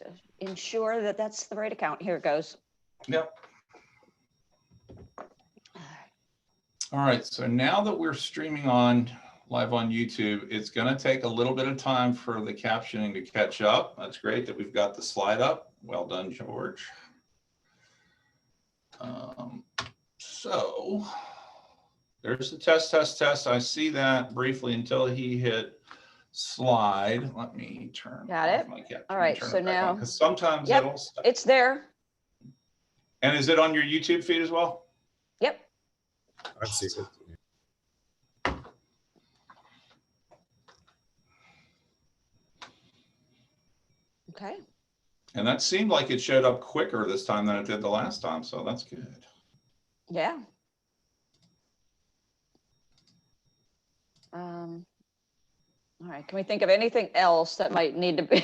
to ensure that that's the right account. Here it goes. Yep. All right, so now that we're streaming live on YouTube, it's going to take a little bit of time for the captioning to catch up. That's great that we've got the slide up. Well done, George. So there's the test. I see that briefly until he hit slide. Let me turn. Got it. All right, so now, because sometimes it's there. And is it on your YouTube feed as well? Yep. I see it. Okay. And that seemed like it showed up quicker this time than it did the last time, so that's good. Yeah. All right, can we think of anything else that might need to be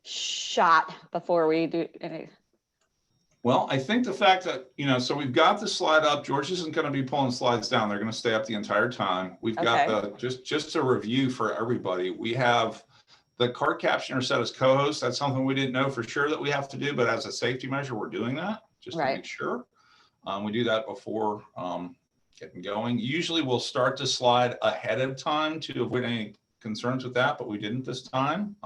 shot before we do any? Well, I think the fact that, so we've got the slide up. George isn't going to be pulling slides down. They're going to stay up the entire time. We've got just a review for everybody. We have the card captioner set as co-host. That's something we didn't know for sure that we have to do, but as a safety measure, we're doing that just to make sure. We do that before getting going. Usually we'll start the slide ahead of time to avoid any concerns with that, but we didn't this time.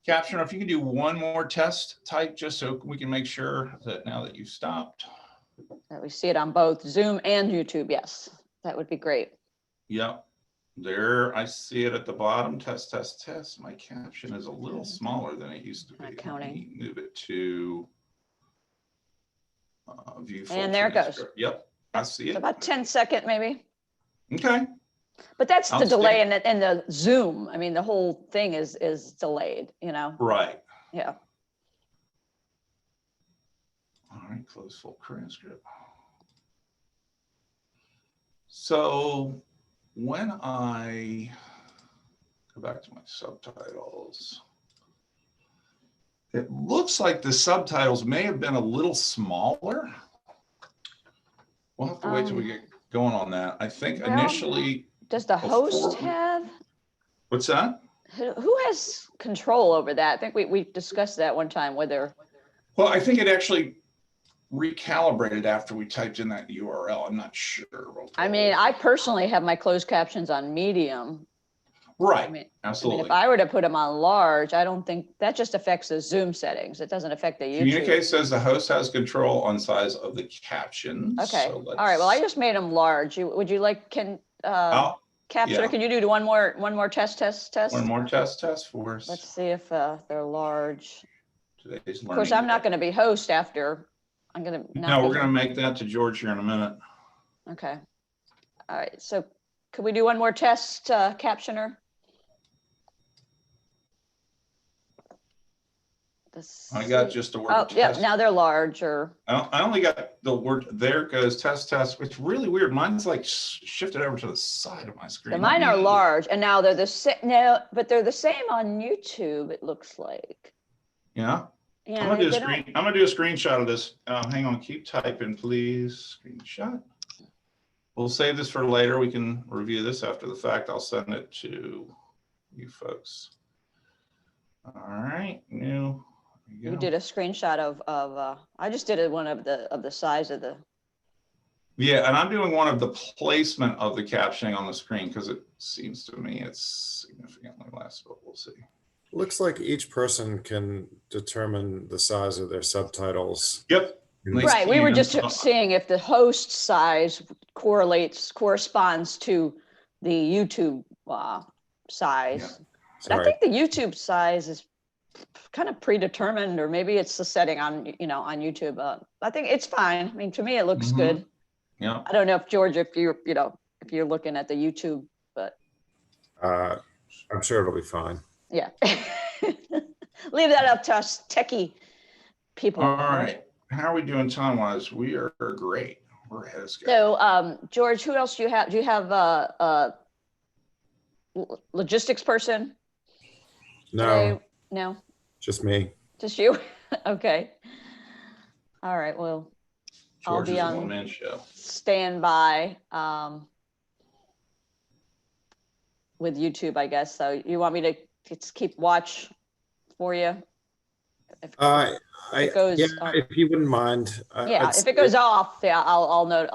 Captioner, if you could do one more test type, just so we can make sure that now that you've stopped. That we see it on both Zoom and YouTube, yes. That would be great. Yep. There, I see it at the bottom. Test. My caption is a little smaller than it used to be. Counting. Let me move it to view full And there it goes. Yep, I see it. It's about 10-second maybe. Okay. But that's the delay in the Zoom. I mean, the whole thing is delayed, Right. Yeah. All right, close full transcript. So when I go back to my subtitles, it looks like the subtitles may have been a little smaller. We'll have to wait till we get going on that. I think initially. Does the host have? What's that? Who has control over that? I think we discussed that one time, whether. Well, I think it actually recalibrated after we typed in that URL. I'm not sure. I mean, I personally have my closed captions on medium. Right. Absolutely. If I were to put them on large, I don't think that just affects the Zoom settings. It doesn't affect the YouTube. Communicate says the host has control on size of the captions. Okay. So all right. Well, I just made them large. Would you like, Captioner, can you do one more test? One more test for us. Let's see if they're large. Today's of course, I'm not going to be host after. I'm going to. No, we're going to make that to George here in a minute. Okay. All right. So could we do one more test, Captioner? I got just the word test. Yeah, now they're large. I only got the word, there goes test. It's really weird. Mine's like shifted over to the side of my screen. So mine are large, and now they're the same. No, but they're the same on YouTube, it looks like. Yeah. I'm gonna do a screenshot of this. Hang on, keep typing, please. Screenshot. We'll save this for later. We can review this after the fact. I'll send it to you folks. All right, new. You did a screenshot of I just did one of the size of the. Yeah, and I'm doing one of the placement of the captioning on the screen because it seems to me it's significantly less, but we'll see. Looks like each person can determine the size of their subtitles. Yep. Right. We were just seeing if the host size corresponds to the YouTube size. Yeah. But I think the YouTube size is kind of predetermined, or maybe it's the setting on on YouTube. I think it's fine. I mean, to me, it looks good. Yeah. I don't know if George, if you're looking at the YouTube, but I'm sure it'll be fine. Yeah. Leave that up to us techie people. All right. How are we doing time-wise? We are great. We're ahead of schedule. So, George, who else do you have? Do you have a logistics person? No. Today? No. Just me. Just you? Okay. All right. Well, George I'll be on one-man show. Standby with YouTube, I guess. So you want me to just keep watch for you? If I, it goes, yeah, if you wouldn't mind. yeah, if it goes off, yeah, I'll note.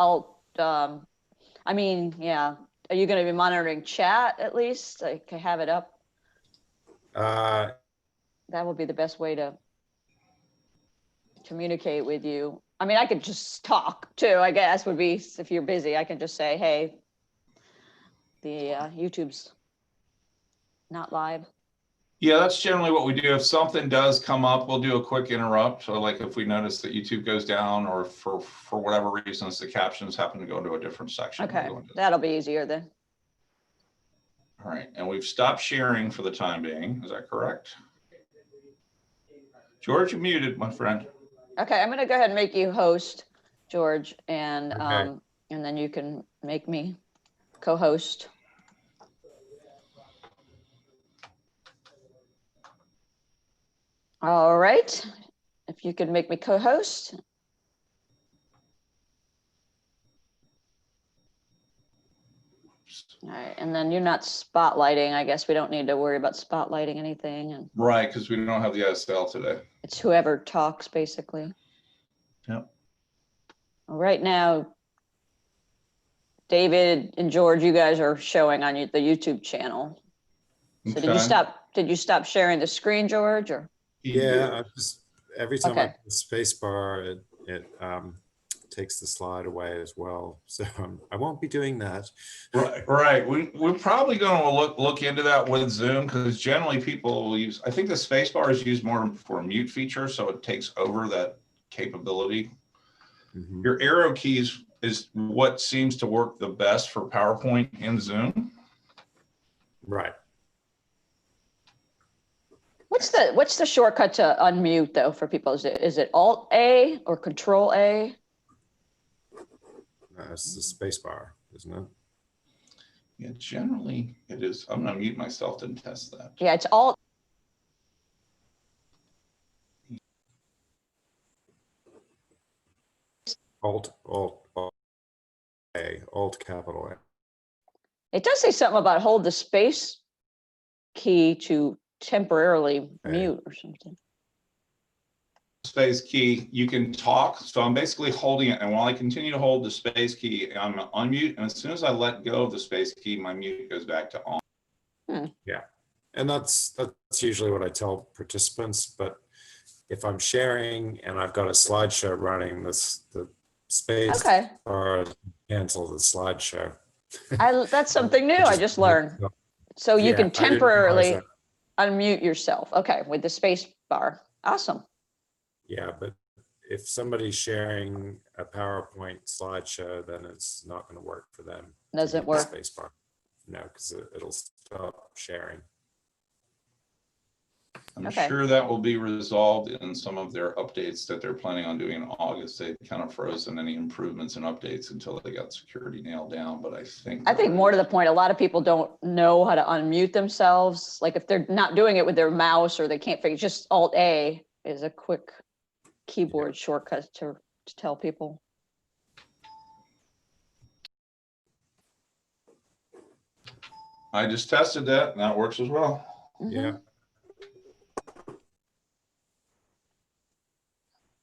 I mean, yeah. Are you going to be monitoring chat at least? I can have it up. That would be the best way to communicate with you. I mean, I could just talk too, I guess, would be, if you're busy, I can just say, hey, the YouTube's not live. Yeah, that's generally what we do. If something does come up, we'll do a quick interrupt. So like if we notice that YouTube goes down, or for whatever reasons, the captions happen to go into a different section. Okay, that'll be easier then. All right, and we've stopped sharing for the time being. Is that correct? George, you're muted, my friend. Okay, I'm gonna go ahead and make you host, George, and and then you can make me co-host. All right, if you could make me co-host. All right, and then you're not spotlighting. I guess we don't need to worry about spotlighting anything. And right, because we don't have the SL today. It's whoever talks, basically. Yep. Right now, David and George, you guys are showing on the YouTube channel. So Okay. did you stop sharing the screen, George, or? Yeah, every time I Okay. put the space bar, it takes the slide away as well. So I won't be doing that. Right. We're probably going to look into that with Zoom, because generally people will use, I think the space bar is used more for a mute feature, so it takes over that capability. Mm-hmm. Your arrow keys is what seems to work the best for PowerPoint in Zoom. Right. What's the shortcut to unmute though for people? Is it Alt A or Control A? It's the space bar, isn't it? Yeah, generally it is. I'm gonna mute myself to test that. Yeah, it's Alt. Alt A, Alt capital A. It does say something about hold the space key to temporarily mute or something. Space key, you can talk. So I'm basically holding it, and while I continue to hold the space key, I'm gonna unmute. And as soon as I let go of the space key, my mute goes back to on. Yeah, and that's usually what I tell participants. But if I'm sharing and I've got a slideshow running, the space bar cancel the slideshow. That's something new I just learned. So you can temporarily unmute yourself. Okay, with the space bar. Awesome. Yeah, but if somebody's sharing a PowerPoint slideshow, then it's not going to work for them. Doesn't work. Space bar. No, because it'll stop sharing. I'm sure that will be resolved in some of their updates that they're planning on doing in August. They kind of frozen any improvements and updates until they got security nailed down. But I think more to the point, a lot of people don't know how to unmute themselves. Like if they're not doing it with their mouse or they can't figure, just Alt A is a quick keyboard shortcut to tell people. I just tested that and that works as well. Mm-hmm. Yeah.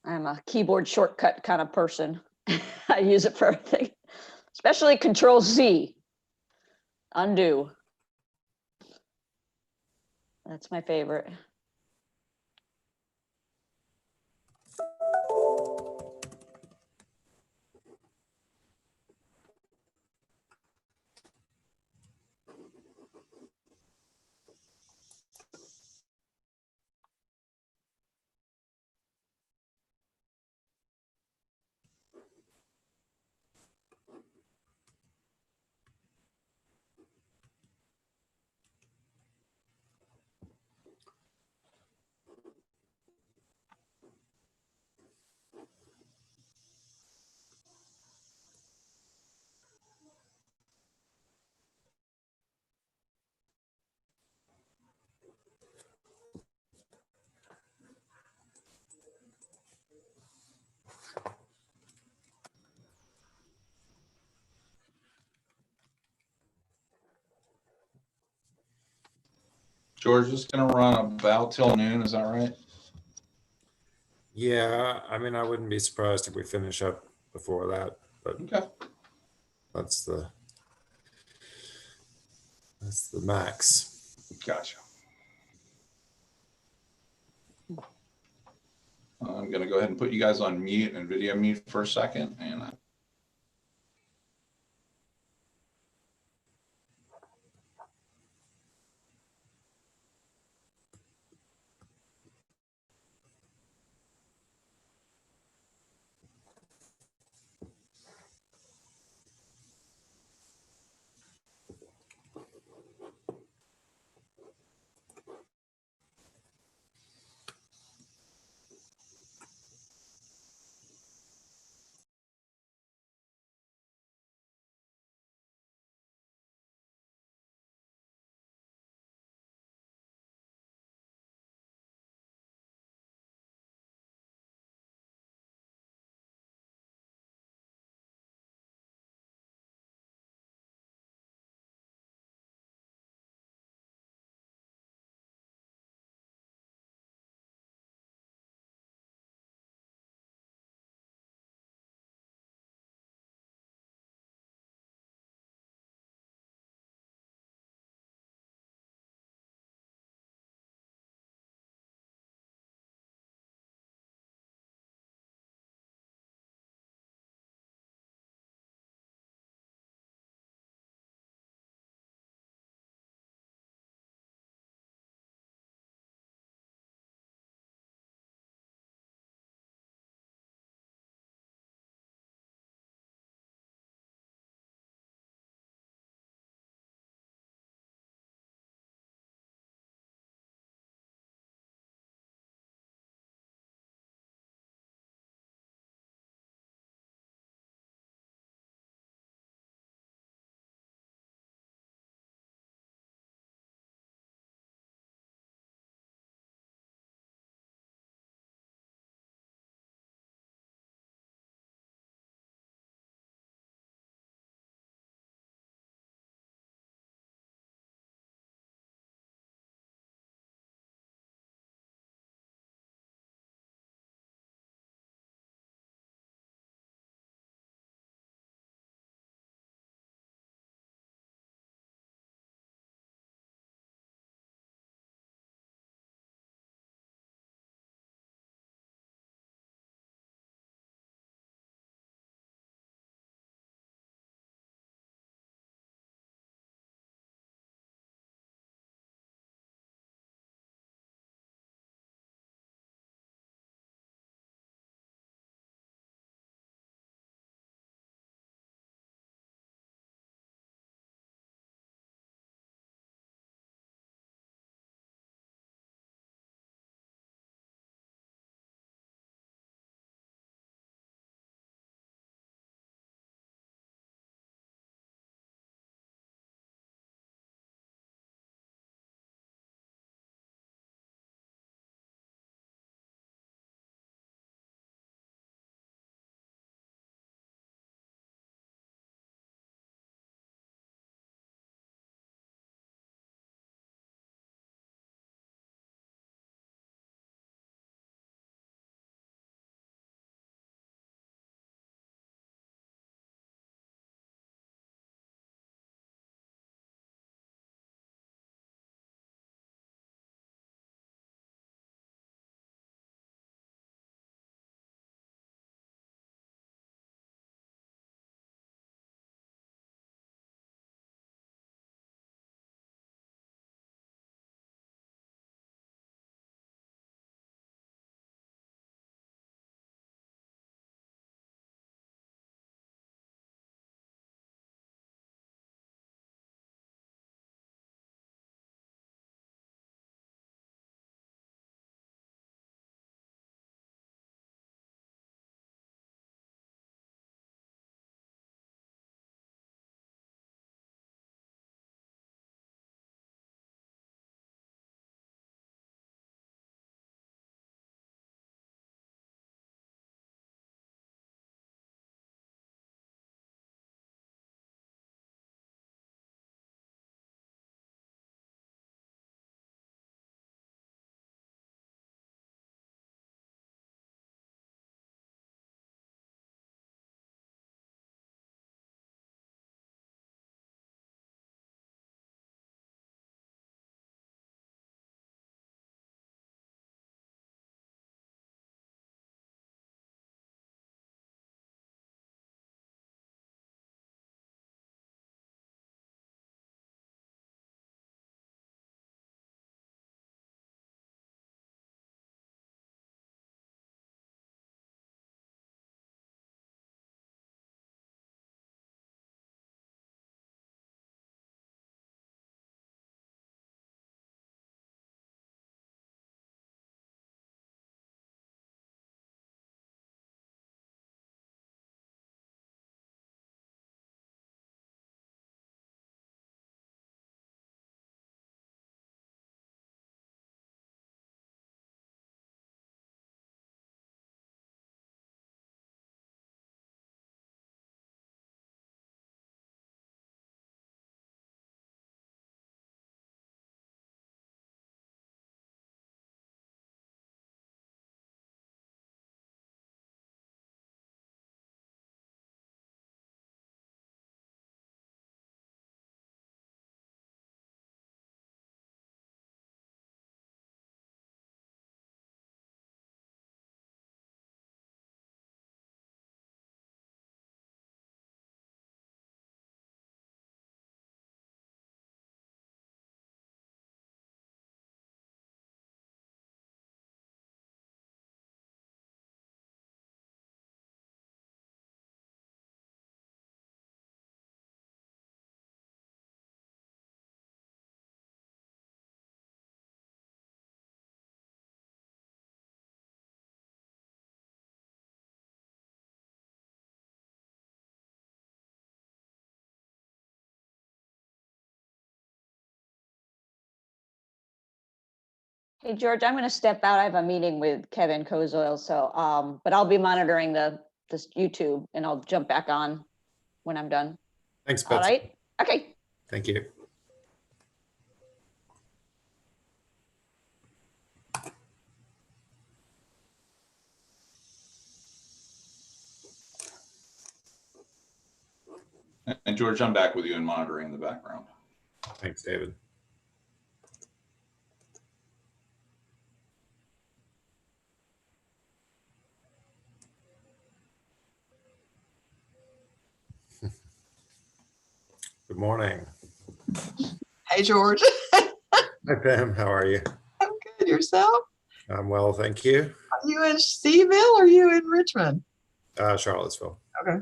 I'm a keyboard shortcut kind of person. I use it for everything, especially Control Z. Undo. That's my favorite. George is going to run about till noon. Is that right? Yeah, I mean, I wouldn't be surprised if we finish up before that, but Okay. that's the max. Gotcha. I'm going to go ahead and put you guys on mute and video mute for a second. And Hey, George, I'm going to step out. I have a meeting with Kevin Kozoil, so, but I'll be monitoring this YouTube and I'll jump back on when I'm done. Thanks, Betsy. All right. Okay. Thank you. And George, I'm back with you and monitoring in the background. Thanks, David. Good morning. Hey, George. Hi, Pam. How are you? I'm good. Yourself? I'm well, thank you. Are you in Steveville or are you in Richmond? Charlottesville. Okay.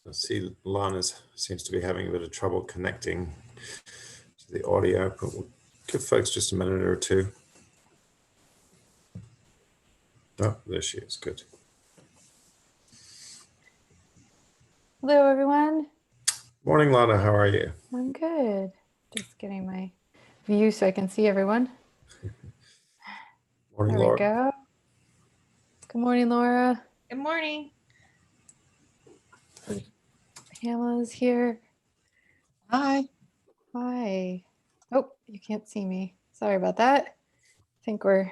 I see Lana seems to be having a bit of trouble connecting to the audio, but we'll give folks just a minute or two. Oh, there she is. Good. Hello, everyone. Morning, Lana. How are you? I'm good. Just getting my view so I can see everyone. Morning, There we Laura. go. Good morning, Laura. Good morning. Pamela's here. Hi. Hi. Oh, you can't see me. Sorry about that. I think we're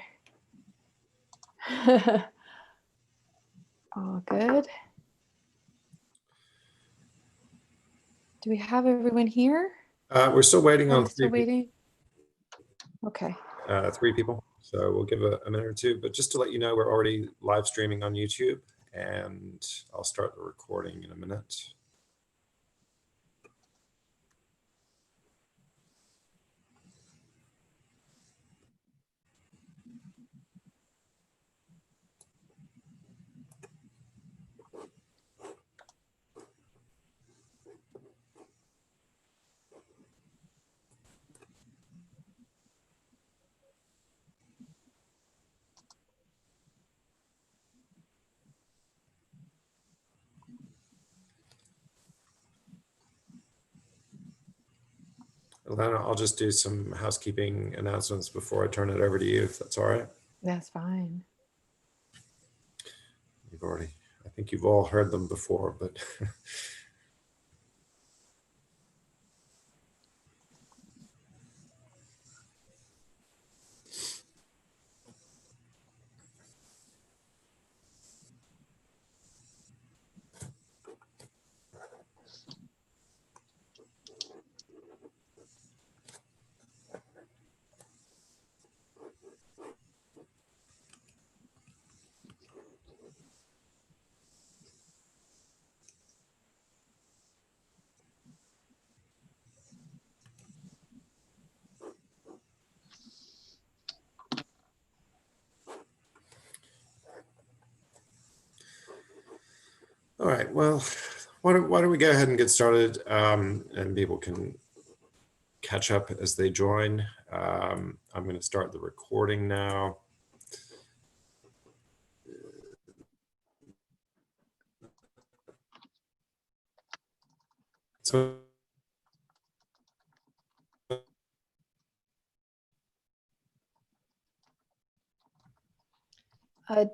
all good. Do we have everyone here? We're still waiting on Still three waiting. Okay. people. So we'll give a minute or two, but just to let you know, we're already live streaming on YouTube and I'll start the recording in a minute. Lana, I'll just do some housekeeping announcements before I turn it over to you, if that's all right. That's fine. I think you've all heard them before, but All right, well, why don't we go ahead and get started, and people can catch up as they join. I'm going to start the recording now. So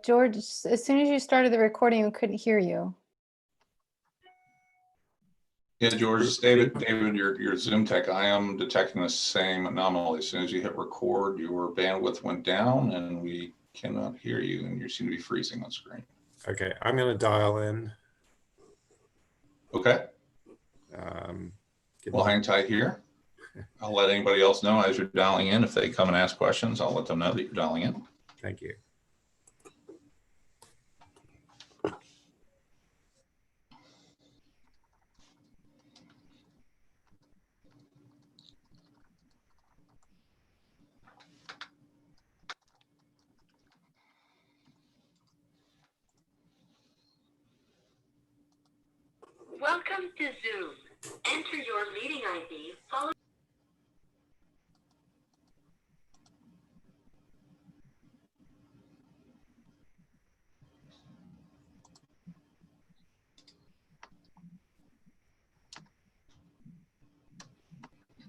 George, as soon as you started the recording, we couldn't hear you. Yeah, George, it's David. David, your Zoom tech. I am detecting the same anomaly. As soon as you hit record, your bandwidth went down and we cannot hear you, and you seem to be freezing on screen. Okay, I'm going to dial in. Okay. Well, hang tight here. I'll let anybody else know as you're dialing in. If they come and ask questions, I'll let them know that you're dialing in. Thank you. Welcome to Zoom. Enter your meeting ID followed.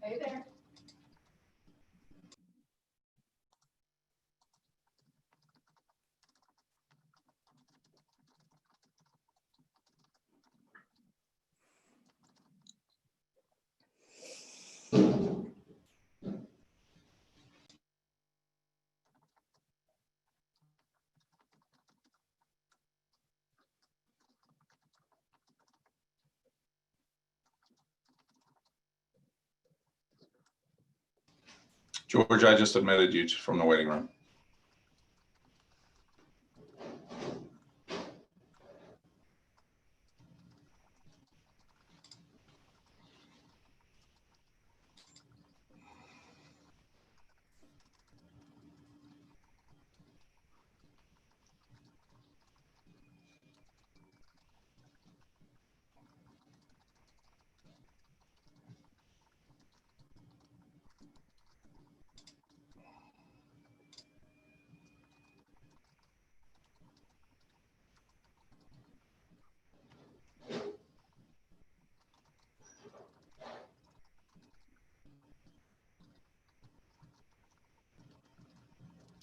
Hey there. George, I just admitted you from the waiting room.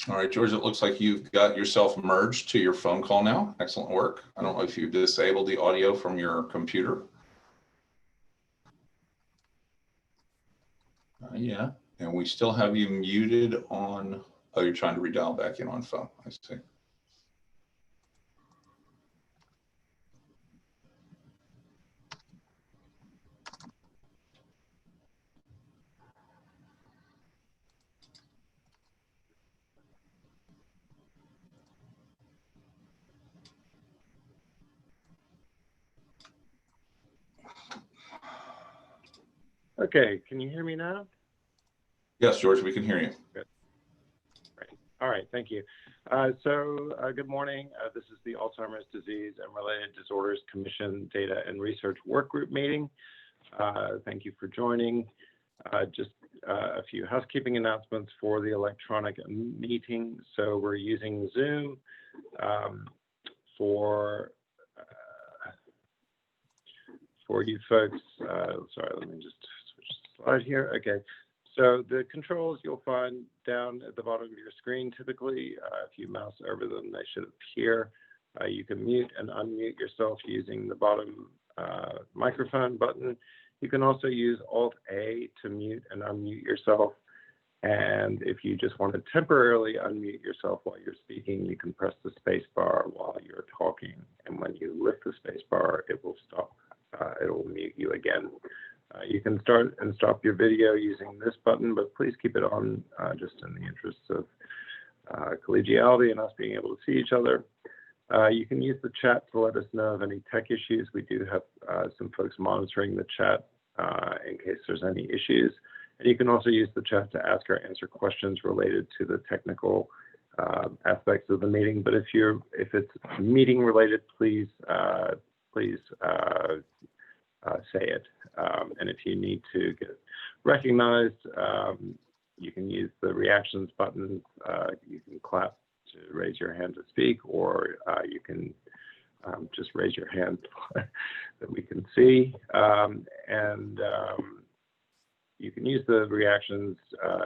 All right, George, it looks like you've got yourself merged to your phone call now. Excellent work. I don't know if you've disabled the audio from your computer. Yeah, and we still have you muted on, oh, you're trying to redial back in on phone. I see. Okay, can you hear me now? Yes, George, we can hear you. Good. Great. All right, thank you. Good morning. This is the Alzheimer's Disease and Related Disorders Commission Data and Research Workgroup meeting. Thank you for joining. Just a few housekeeping announcements for the electronic meeting. So we're using Zoom for you folks. Sorry, let me just switch the slide here. Okay. So the controls you'll find down at the bottom of your screen typically. If you mouse over them, they should appear. You can mute and unmute yourself using the bottom microphone button. You can also use Alt-A to mute and unmute yourself. And if you just want to temporarily unmute yourself while you're speaking, you can press the space bar while you're talking. And when you lift the space bar, it will stop. It will mute you again. You can start and stop your video using this button, but please keep it on just in the interest of collegiality and us being able to see each other. You can use the chat to let us know of any tech issues. We do have some folks monitoring the chat in case there's any issues. And you can also use the chat to ask or answer questions related to the technical aspects of the meeting. But if it's meeting related, please please say it. And if you need to get recognized, you can use the reactions button. You can clap to raise your hand to speak, or you can just raise your hand that we can see. You can use the reactions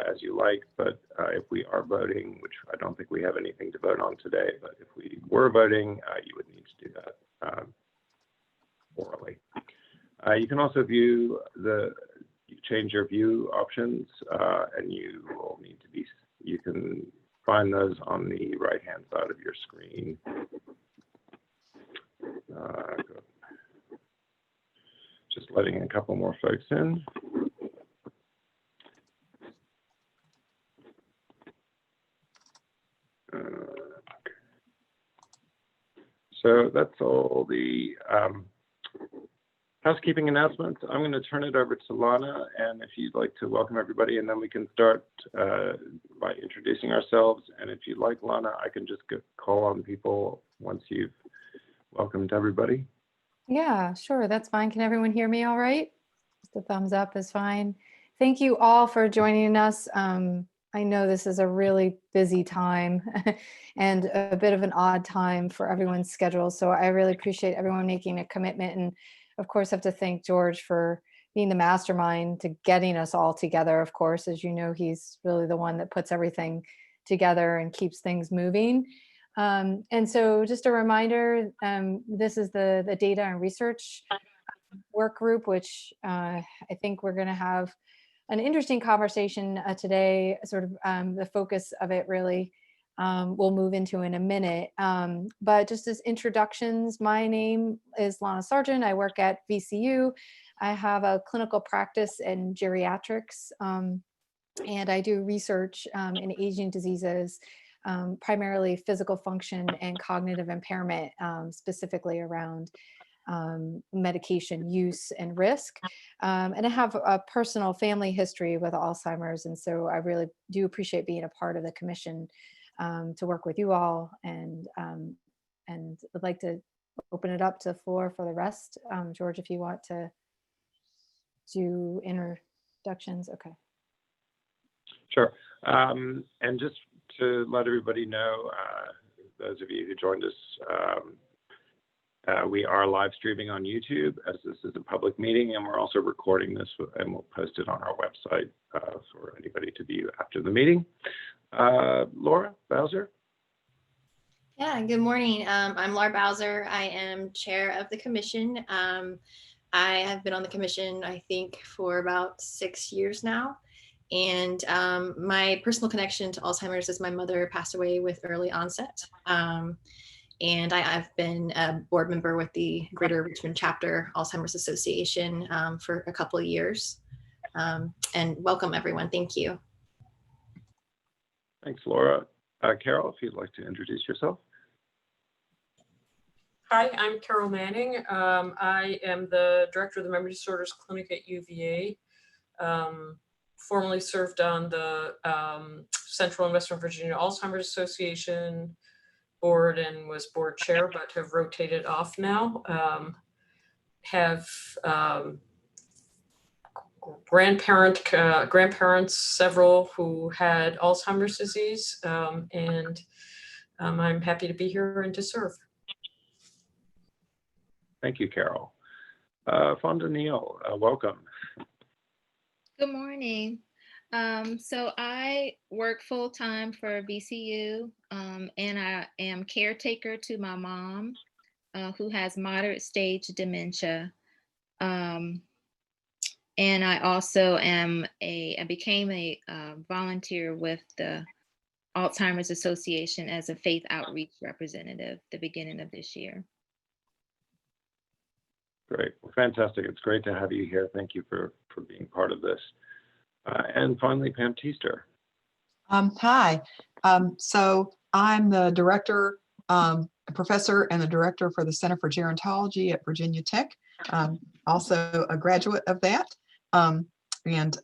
as you like, but if we are voting, which I don't think we have anything to vote on today, but if we were voting, you would need to do that orally. You can also view change your view options, and you will need to you can find those on the right-hand side of your screen. Just letting a couple more folks in. So that's all the housekeeping announcements. I'm going to turn it over to Lana, and if you'd like to welcome everybody, and then we can start by introducing ourselves. And if you'd like, Lana, I can just call on people once you've welcomed everybody. Yeah, sure. That's fine. Can everyone hear me all right? Just a thumbs up is fine. Thank you all for joining us. I know this is a really busy time and a bit of an odd time for everyone's schedule. So I really appreciate everyone making a commitment. And of course, I have to thank George for being the mastermind to getting us all together. Of course, as you know, he's really the one that puts everything together and keeps things moving. And so just a reminder, this is the data and research work group, which I think we're going to have an interesting conversation today, sort of the focus of it really we'll move into in a minute. But just as introductions, my name is Lana Sargent. I work at VCU. I have a clinical practice in geriatrics, and I do research in aging diseases, primarily physical function and cognitive impairment, specifically around medication use and risk. And I have a personal family history with Alzheimer's. And so I really do appreciate being a part of the commission to work with you all, and would like to open it up to the floor for the rest. George, if you want to do introductions. Okay. Sure. And just to let everybody know, those of you who joined us, we are live streaming on YouTube, as this is a public meeting, and we're also recording this, and we'll post it on our website for anybody to view after the meeting. Laura Bowser. Yeah, good morning. I'm Laura Bowser. I am chair of the commission. I have been on the commission, I think, for about 6 years now. And my personal connection to Alzheimer's is my mother passed away with early onset. And I've been a board member with the Greater Richmond Chapter Alzheimer's Association for a couple of years. And welcome, everyone. Thank you. Thanks, Laura. Carol, if you'd like to introduce yourself. Hi, I'm Carol Manning. I am the director of the Memory Disorders Clinic at UVA. Formerly served on the Central and Western Virginia Alzheimer's Association board and was board chair, but have rotated off now. Have grandparents, several who had Alzheimer's disease, and I'm happy to be here and to serve. Thank you, Carol. Fonda Neal, welcome. Good morning. So I work full-time for VCU, and I am caretaker to my mom, who has moderate stage dementia. And I also I became a volunteer with the Alzheimer's Association as a faith outreach representative at the beginning of this year. Great, well, fantastic. It's great to have you here. Thank you for being part of this. And finally, Pam Teaster. Hi. So I'm the director, professor and the director for the Center for Gerontology at Virginia Tech. Also a graduate of that, and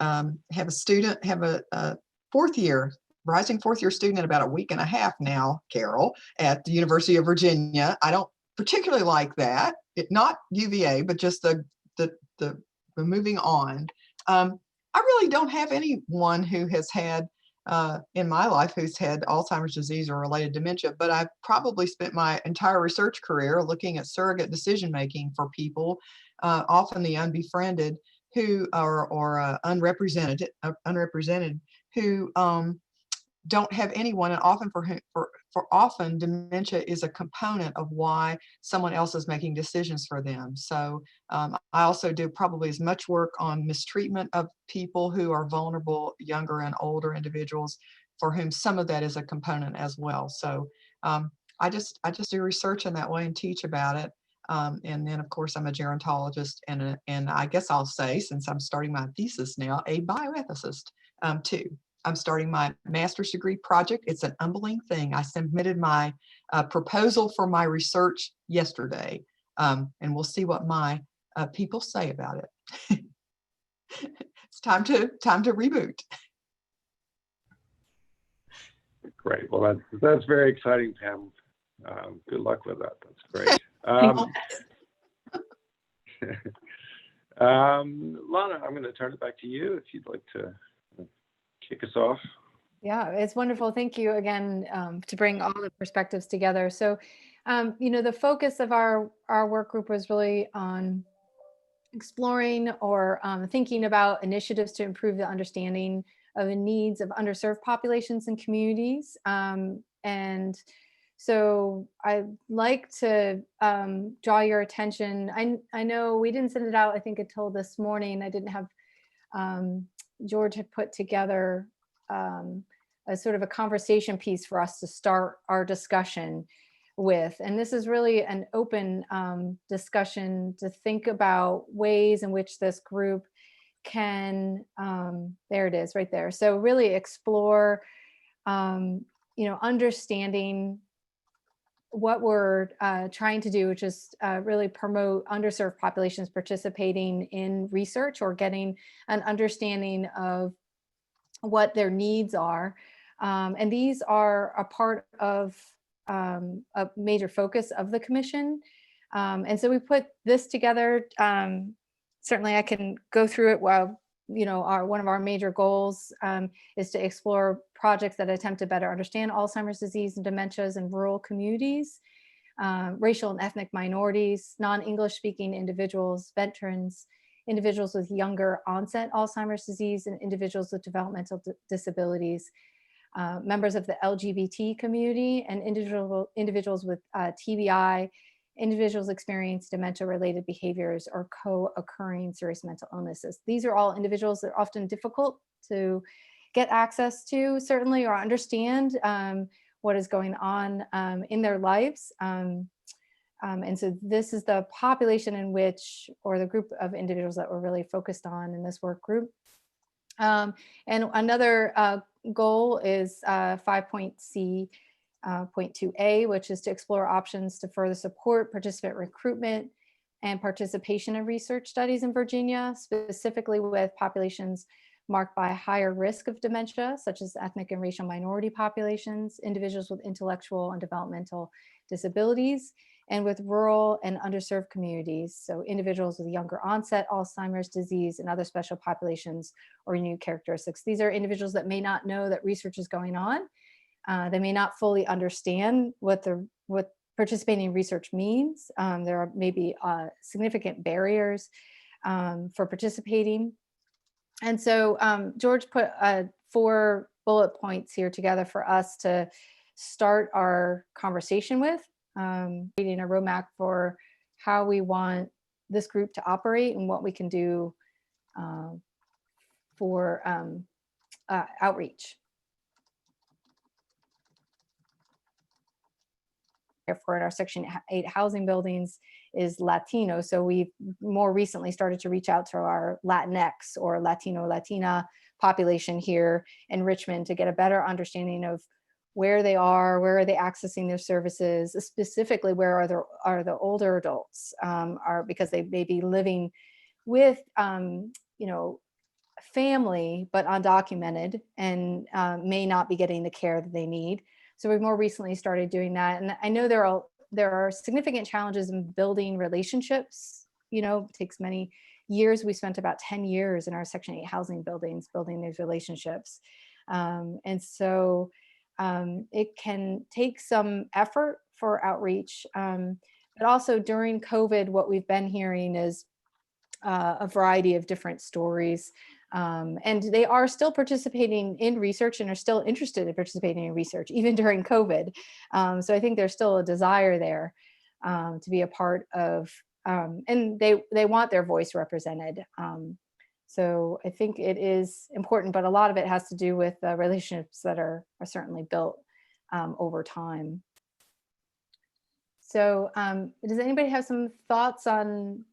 have a rising fourth year student in about a week and a half now, Carol, at the University of Virginia. I don't particularly like that, not UVA, but just the moving on. I really don't have anyone who has had in my life who's had Alzheimer's disease or related dementia, but I've probably spent my entire research career looking at surrogate decision making for people, often the unbefriended, who are unrepresented, who don't have anyone, and often for often dementia is a component of why someone else is making decisions for them. So I also do probably as much work on mistreatment of people who are vulnerable, younger and older individuals, for whom some of that is a component as well. So I just do research in that way and teach about it. And then of course I'm a gerontologist and I guess I'll say, since I'm starting my thesis now, a bioethicist too. I'm starting my master's degree project. It's an humbling thing. I submitted my proposal for my research yesterday, and we'll see what my people say about it. It's time to reboot. Great. Well, that's very exciting, Pam. Good luck with that. That's great. Lana, I'm going to turn it back to you if you'd like to kick us off. Yeah, it's wonderful. Thank you again to bring all the perspectives together. So, the focus of our work group was really on exploring or thinking about initiatives to improve the understanding of the needs of underserved populations and communities. And so I'd like to draw your attention. I know we didn't send it out, I think, until this morning. I didn't have George had put together a sort of a conversation piece for us to start our discussion with. And this is really an open discussion to think about ways in which this group can, there it is right there. So really explore, understanding what we're trying to do, which is really promote underserved populations participating in research or getting an understanding of what their needs are. And these are a part of a major focus of the commission. And so we put this together. Certainly I can go through it while, one of our major goals is to explore projects that attempt to better understand Alzheimer's disease and dementias in rural communities, racial and ethnic minorities, non-English speaking individuals, veterans, individuals with younger onset Alzheimer's disease, and individuals with developmental disabilities, members of the LGBT community, and individuals with TBI, individuals experience dementia-related behaviors or co-occurring serious mental illnesses. These are all individuals that are often difficult to get access to, certainly, or understand what is going on in their lives. And so this is the population in which, or the group of individuals that we're really focused on in this work group. And another goal is 5.C.2A, which is to explore options to further support participant recruitment and participation in research studies in Virginia, specifically with populations marked by higher risk of dementia, such as ethnic and racial minority populations, individuals with intellectual and developmental disabilities, and with rural and underserved communities, so individuals with younger onset Alzheimer's disease and other special populations or unique characteristics. These are individuals that may not know that research is going on. They may not fully understand what participating in research means. There are maybe significant barriers for participating. And so George put 4 bullet points here together for us to start our conversation with, creating a roadmap for how we want this group to operate and what we can do for outreach. Therefore, in our Section 8 housing buildings is Latino. So we've more recently started to reach out to our Latinx or Latino, Latina population here in Richmond to get a better understanding of where they are, where are they accessing their services, specifically where are the older adults, because they may be living with, family, but undocumented, and may not be getting the care that they need. So we've more recently started doing that. And I know there are there are significant challenges in building relationships. You know, it takes many years. We spent about 10 years in our Section 8 housing buildings building these relationships. And so it can take some effort for outreach. But also during COVID, what we've been hearing is a variety of different stories. And they are still participating in research and are still interested in participating in research, even during COVID. So I think there's still a desire there to be a part of, and they want their voice represented. So I think it is important, but a lot of it has to do with relationships that are certainly built over time. So does anybody have some thoughts on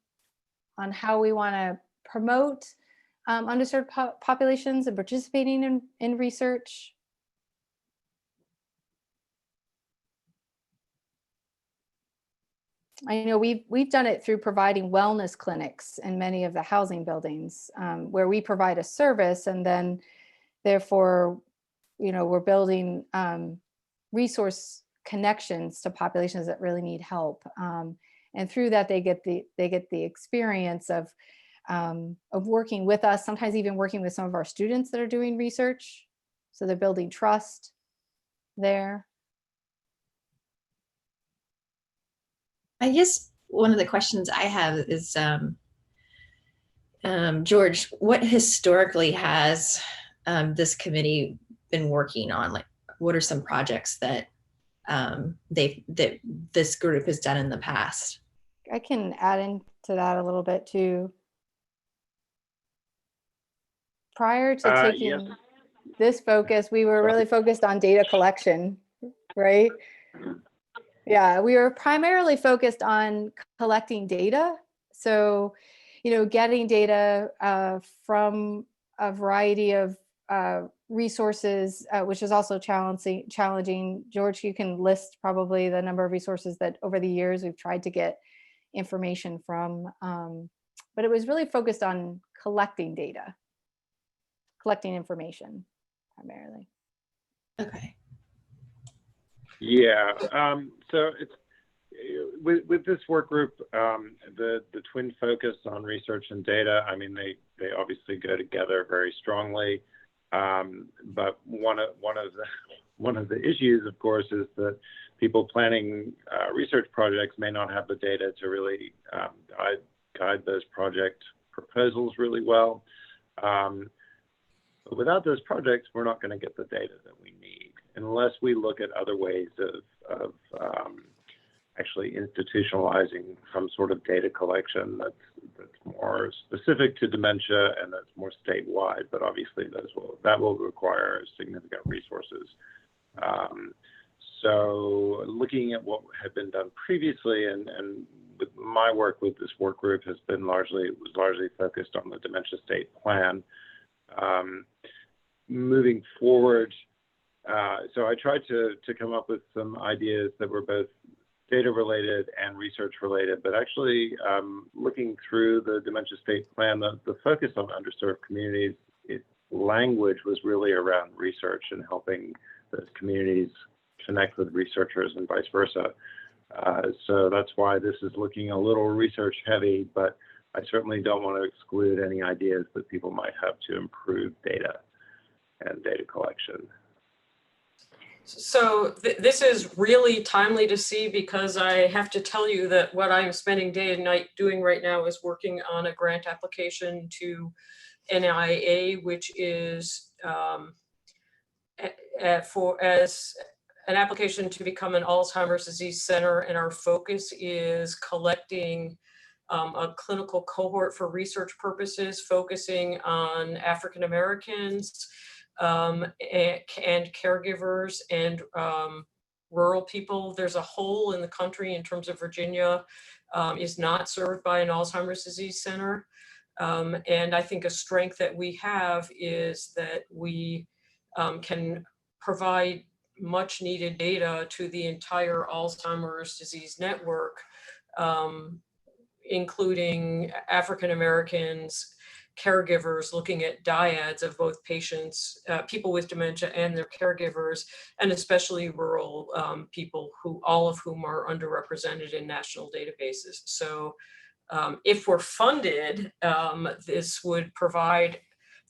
how we want to promote underserved populations and participating in research? I know we've done it through providing wellness clinics in many of the housing buildings, where we provide a service, and then therefore, you know, we're building resource connections to populations that really need help, and through that they get the experience of working with us, sometimes even working with some of our students that are doing research, so they're building trust there. I guess one of the questions I have is, George, what historically has this committee been working on? Like, what are some projects that that this group has done in the past? I can add into that a little bit too. Prior to taking this focus, we were really focused on data collection, right? Yeah, we were primarily focused on collecting data. So, you know, getting data from a variety of resources, which is also challenging. George, you can list probably the number of resources that over the years we've tried to get information from, but it was really focused on collecting data, collecting information primarily. Okay. Yeah, so it's with this work group, the twin focus on research and data. I mean, they obviously go together very strongly, but one of the issues, of course, is that people planning research projects may not have the data to really guide those project proposals really well. But without those projects, we're not going to get the data that we need, unless we look at other ways of actually institutionalizing some sort of data collection that's more specific to dementia and that's more statewide. But obviously, that will require significant resources. So looking at what had been done previously, and with my work with this work group was largely focused on the dementia state plan. Moving forward, so I tried to come up with some ideas that were both data related and research related, but actually looking through the dementia state plan, the focus on underserved communities, language was really around research and helping those communities connect with researchers and vice versa. So that's why this is looking a little research heavy, but I certainly don't want to exclude any ideas that people might have to improve data and data collection. So this is really timely to see, because I have to tell you that what I'm spending day and night doing right now is working on a grant application to NIA, which is as an application to become an Alzheimer's disease center. And our focus is collecting a clinical cohort for research purposes, focusing on African Americans, and caregivers and rural people. There's a hole in the country in terms of Virginia is not served by an Alzheimer's disease center. And I think a strength that we have is that we can provide much needed data to the entire Alzheimer's disease network, including African Americans, caregivers, looking at dyads of both patients, people with dementia and their caregivers, and especially rural people, all of whom are underrepresented in national databases. So if we're funded, this would provide,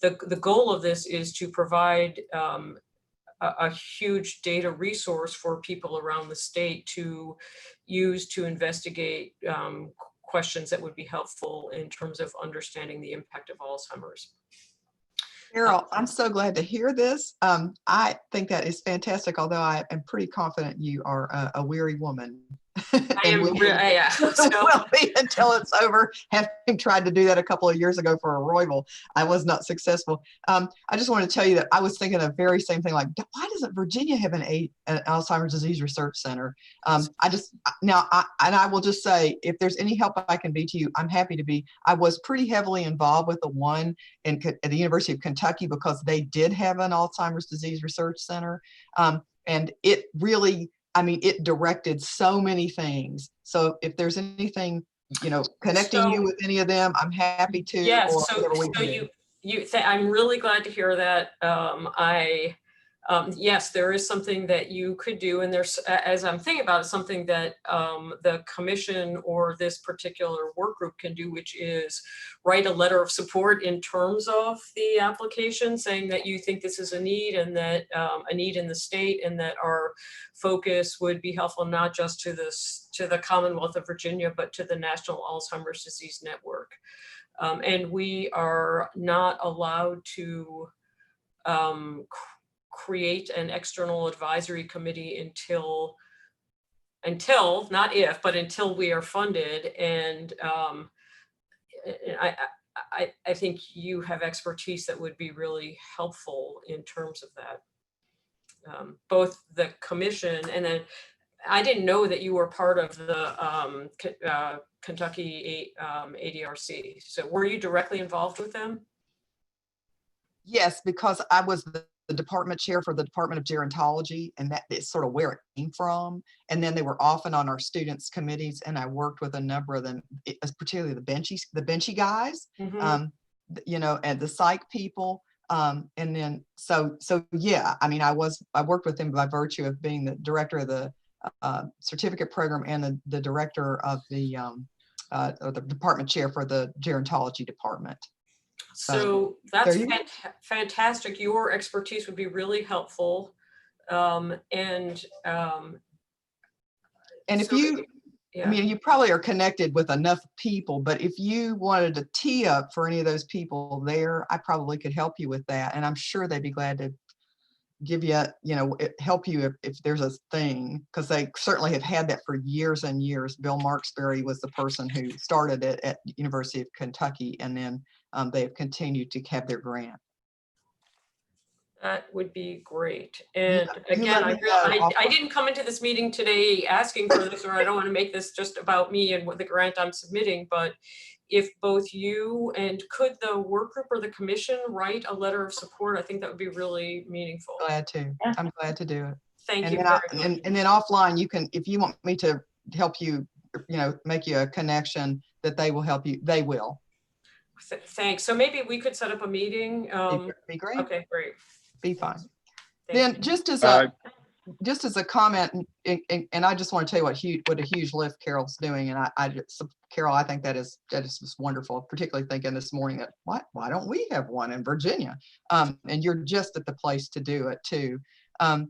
the goal of this is to provide a huge data resource for people around the state to use to investigate questions that would be helpful in terms of understanding the impact of Alzheimer's. Carol, I'm so glad to hear this. I think that is fantastic, although I am pretty confident you are a weary woman. I am, yeah. Will be until it's over. Having tried to do that a couple of years ago for a Royal, I was not successful. I just want to tell you that I was thinking the very same thing, like, why doesn't Virginia have an Alzheimer's Disease Research Center? I will just say, if there's any help I can be to you, I'm happy to be. I was pretty heavily involved with the one at the University of Kentucky because they did have an Alzheimer's Disease Research Center. And it really, I mean, it directed so many things. So if there's anything, connecting you with any of them, I'm happy to. Yes, I'm really glad to hear that. Yes, there is something that you could do, and there's, as I'm thinking about it, something that the commission or this particular work group can do, which is write a letter of support in terms of the application, saying that you think this is a need, and that a need in the state, and that our focus would be helpful not just to the Commonwealth of Virginia, but to the National Alzheimer's Disease Network. And we are not allowed to create an external advisory committee until not if, but until we are funded. And I think you have expertise that would be really helpful in terms of that. Both the commission, and then I didn't know that you were part of the Kentucky ADRC. So were you directly involved with them? Yes, because I was the department chair for the Department of Gerontology, and that is sort of where it came from. And then they were often on our students committees, and I worked with a number of them, particularly the benchy guys, and the psych people. And then so yeah, I mean, I worked with them by virtue of being the director of the certificate program and the director of the department chair for the gerontology department. So that's fantastic. Your expertise would be really helpful. And if you, I mean, you probably are connected with enough people, but if you wanted to tee up for any of those people there, I probably could help you with that. And I'm sure they'd be glad to give you, help you if there's a thing, because they certainly have had that for years and years. Bill Marksberry was the person who started it at the University of Kentucky, and then they have continued to have their grant. That would be great. And again, I didn't come into this meeting today asking for this, or I don't want to make this just about me and what the grant I'm submitting, but if both you and could the work group or the commission write a letter of support, I think that would be really meaningful. Glad to. I'm glad to do it. Thank you very much. And then offline, you can, if you want me to help you, make you a connection that they will help you, they will. Thanks. So maybe we could set up a meeting. Be great. Okay, great. Be fine. Thank Then just as a comment, and I just want to tell you what a huge lift Carol's doing, and Carol, I think that is just wonderful. Particularly thinking this morning that why don't we have one in Virginia? And you're just at the place to do it too. But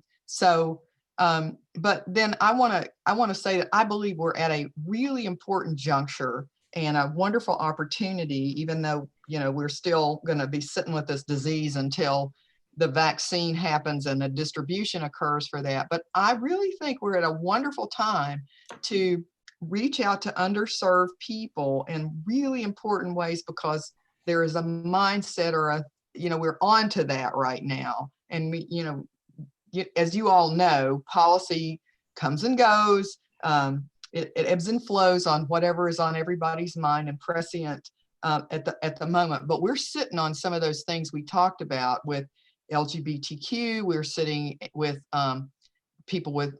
then I want to say that I believe we're at a really important juncture and a wonderful opportunity, even though we're still going to be sitting with this disease until the vaccine happens and the distribution occurs for that. But I really think we're at a wonderful time to reach out to underserved people in really important ways, because there is a mindset or we're on to that right now. And we, as you all know, policy comes and goes. It ebbs and flows on whatever is on everybody's mind and prescient at the moment. But we're sitting on some of those things we talked about with LGBTQ. We're sitting with we're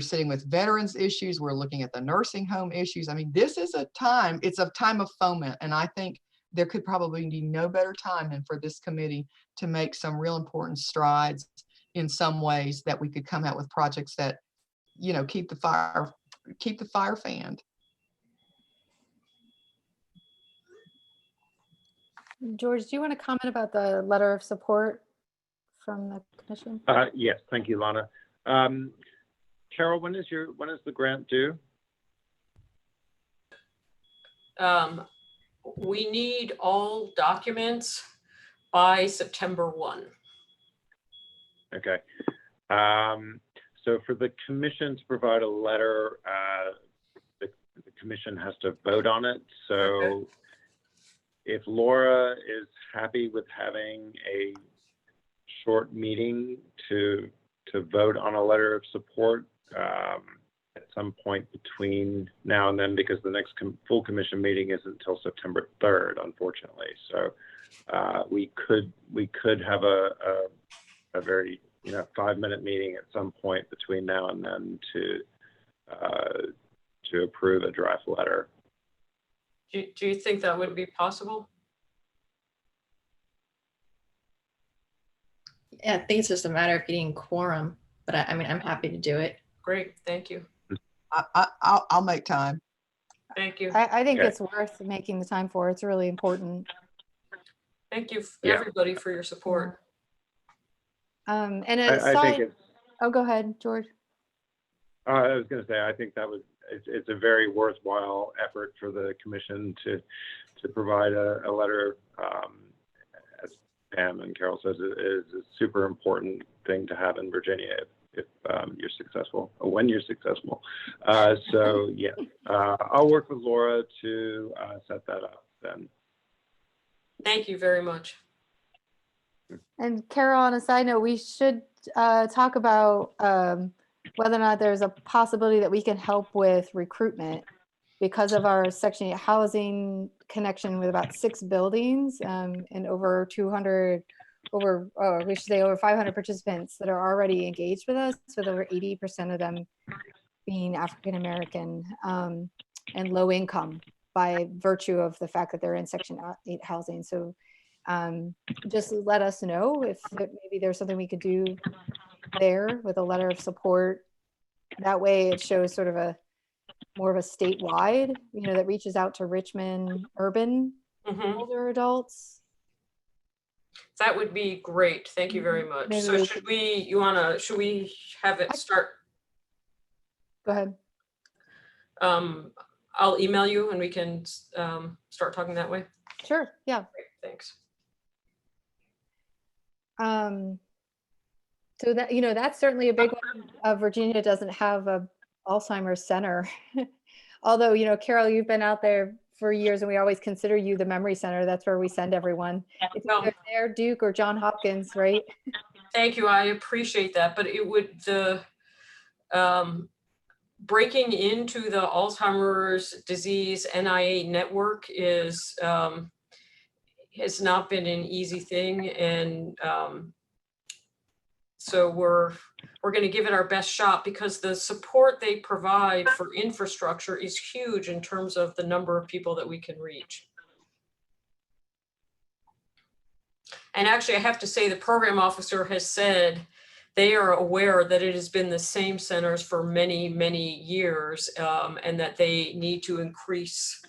sitting with veterans issues. We're looking at the nursing home issues. I mean, this is it's a time of foment. And I think there could probably be no better time than for this committee to make some real important strides in some ways that we could come out with projects that, you know, keep the fire fanned. George, do you want to comment about the letter of support from the commission? Yes, thank you, Lana. Carol, when is the grant due? We need all documents by September 1. Okay. So for the commission to provide a letter, the commission has to vote on it. So okay. If Laura is happy with having a short meeting to vote on a letter of support at some point between now and then, because the next full commission meeting isn't until September 3rd, unfortunately. So we could have a very 5-minute meeting at some point between now and then to approve a draft letter. Do you think that would be possible? Yeah, I think it's just a matter of getting quorum, but I mean, I'm happy to do it. Great, thank you. I'll make time. Thank you. I think it's worth making the time for. It's really important. Thank you, everybody, for your support. And aside, go ahead, George. I was going to say, I think it's a very worthwhile effort for the commission to provide a letter. As Pam and Carol says, it is a super important thing to have in Virginia if you're successful, or when you're successful. So yeah, I'll work with Laura to set that up then. Thank you very much. And Carol, on a side note, we should talk about whether or not there's a possibility that we can help with recruitment because of our Section 8 housing connection with about 6 buildings and over 200, we should say over 500 participants that are already engaged with us, with over 80% of them being African-American and low income by virtue of the fact that they're in Section 8 housing. So just let us know if maybe there's something we could do there with a letter of support. That way it shows sort of more of a statewide, that reaches out to Richmond urban older adults. That would be great. Thank you very much. Maybe so should we have it start? Go ahead. I'll email you and we can start talking that way. Sure, yeah. Great, thanks. So that, that's certainly a big one. Virginia doesn't have a Alzheimer's center. Although, Carol, you've been out there for years and we always consider you the memory center. That's where we send everyone. It's either there, Duke or John Hopkins, right? Thank you, I appreciate that. But it would, breaking into the Alzheimer's disease NIA network has not been an easy thing. And so we're going to give it our best shot because the support they provide for infrastructure is huge in terms of the number of people that we can reach. And actually, I have to say the program officer has said they are aware that it has been the same centers for many, many years and that they need to increase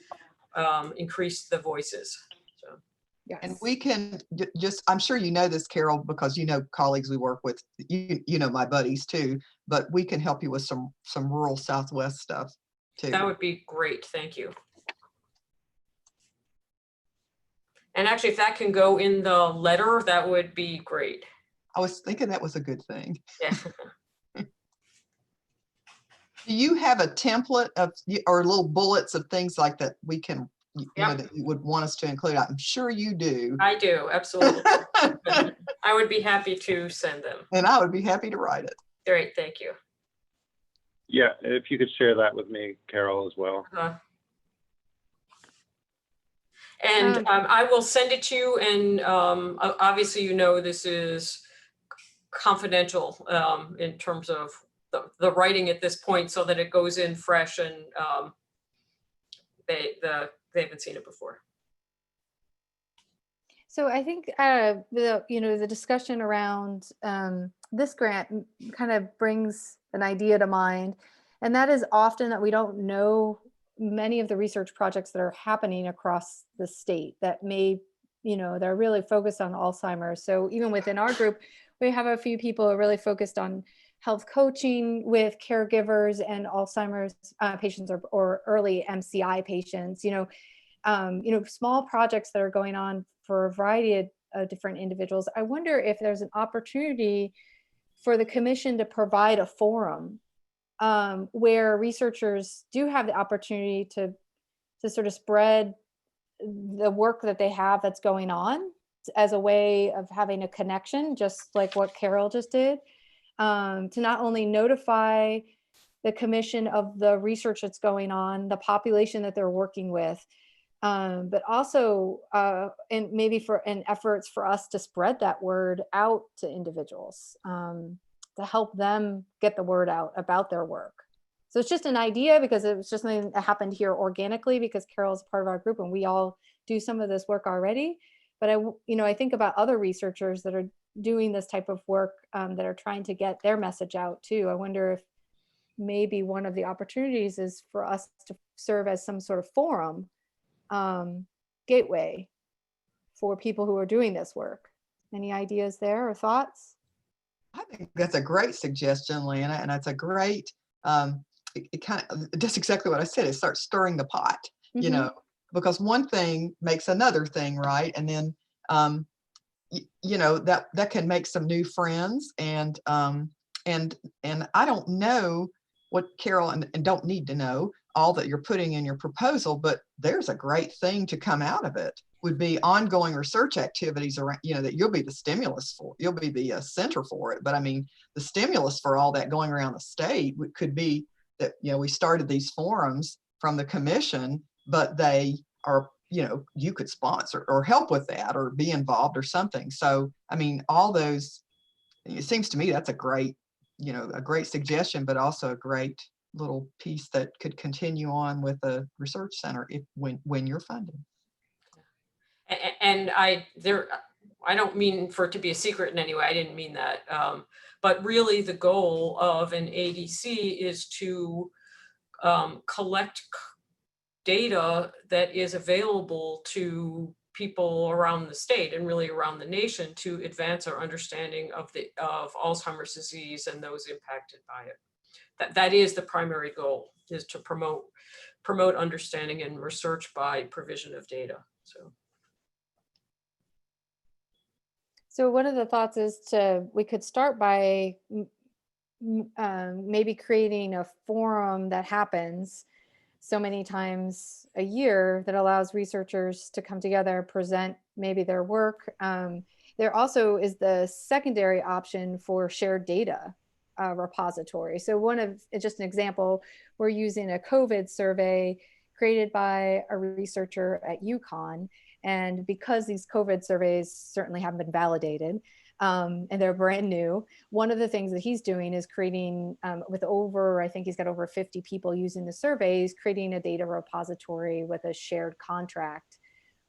the voices. Yes. And we can just, I'm sure you know this, Carol, because colleagues we work with, my buddies too, but we can help you with some rural Southwest stuff too. That would be great, thank you. And actually, if that can go in the letter, that would be great. I was thinking that was a good thing. Yeah. Do you have a template or little bullets of things like that we can that you would want us to include? I'm sure you do. I do, absolutely. I would be happy to send them. And I would be happy to write it. Great, thank you. Yeah, if you could share that with me, Carol, as well. And I will send it to you. And obviously, this is confidential in terms of the writing at this point, so that it goes in fresh and they haven't seen it before. So I think the discussion around this grant kind of brings an idea to mind, and that is often that we don't know many of the research projects that are happening across the state that may, they're really focused on Alzheimer's. So even within our group, we have a few people who are really focused on health coaching with caregivers and Alzheimer's patients or early MCI patients. Small projects that are going on for a variety of different individuals. I wonder if there's an opportunity for the commission to provide a forum where researchers do have the opportunity to sort of spread the work that they have that's going on as a way of having a connection, just like what Carol just did, to not only notify the commission of the research that's going on, the population that they're working with, but also and maybe for efforts for us to spread that word out to individuals, to help them get the word out about their work. So it's just an idea because it was just something that happened here organically because Carol's part of our group and we all do some of this work already. But I think about other researchers that are doing this type of work that are trying to get their message out too. I wonder if maybe one of the opportunities is for us to serve as some sort of forum gateway for people who are doing this work. Any ideas there or thoughts? I think that's a great suggestion, Lana, and that's a great, it kind of does exactly what I said. It starts stirring the pot, because one thing makes another thing, right? And then, that can make some new friends. And I don't know what Carol, and don't need to know all that you're putting in your proposal, but there's a great thing to come out of it. Would be ongoing research activities around, that you'll be the stimulus for, you'll be the center for it. But I mean, the stimulus for all that going around the state could be that, we started these forums from the commission, but they are, you could sponsor or help with that or be involved or something. So, I mean, all those, it seems to me that's a great, a great suggestion, but also a great little piece that could continue on with the research center when you're funded. And I don't mean for it to be a secret in any way. I didn't mean that. But really the goal of an ADC is to collect data that is available to people around the state and really around the nation to advance our understanding of Alzheimer's disease and those impacted by it. That is the primary goal, is to promote understanding and research by provision of data. So one of the thoughts is we could start by maybe creating a forum that happens so many times a year that allows researchers to come together, present maybe their work. There also is the secondary option for shared data repository. So just an example, we're using a COVID survey created by a researcher at UConn. And because these COVID surveys certainly haven't been validated and they're brand new, one of the things that he's doing is creating I think he's got over 50 people using the surveys, creating a data repository with a shared contract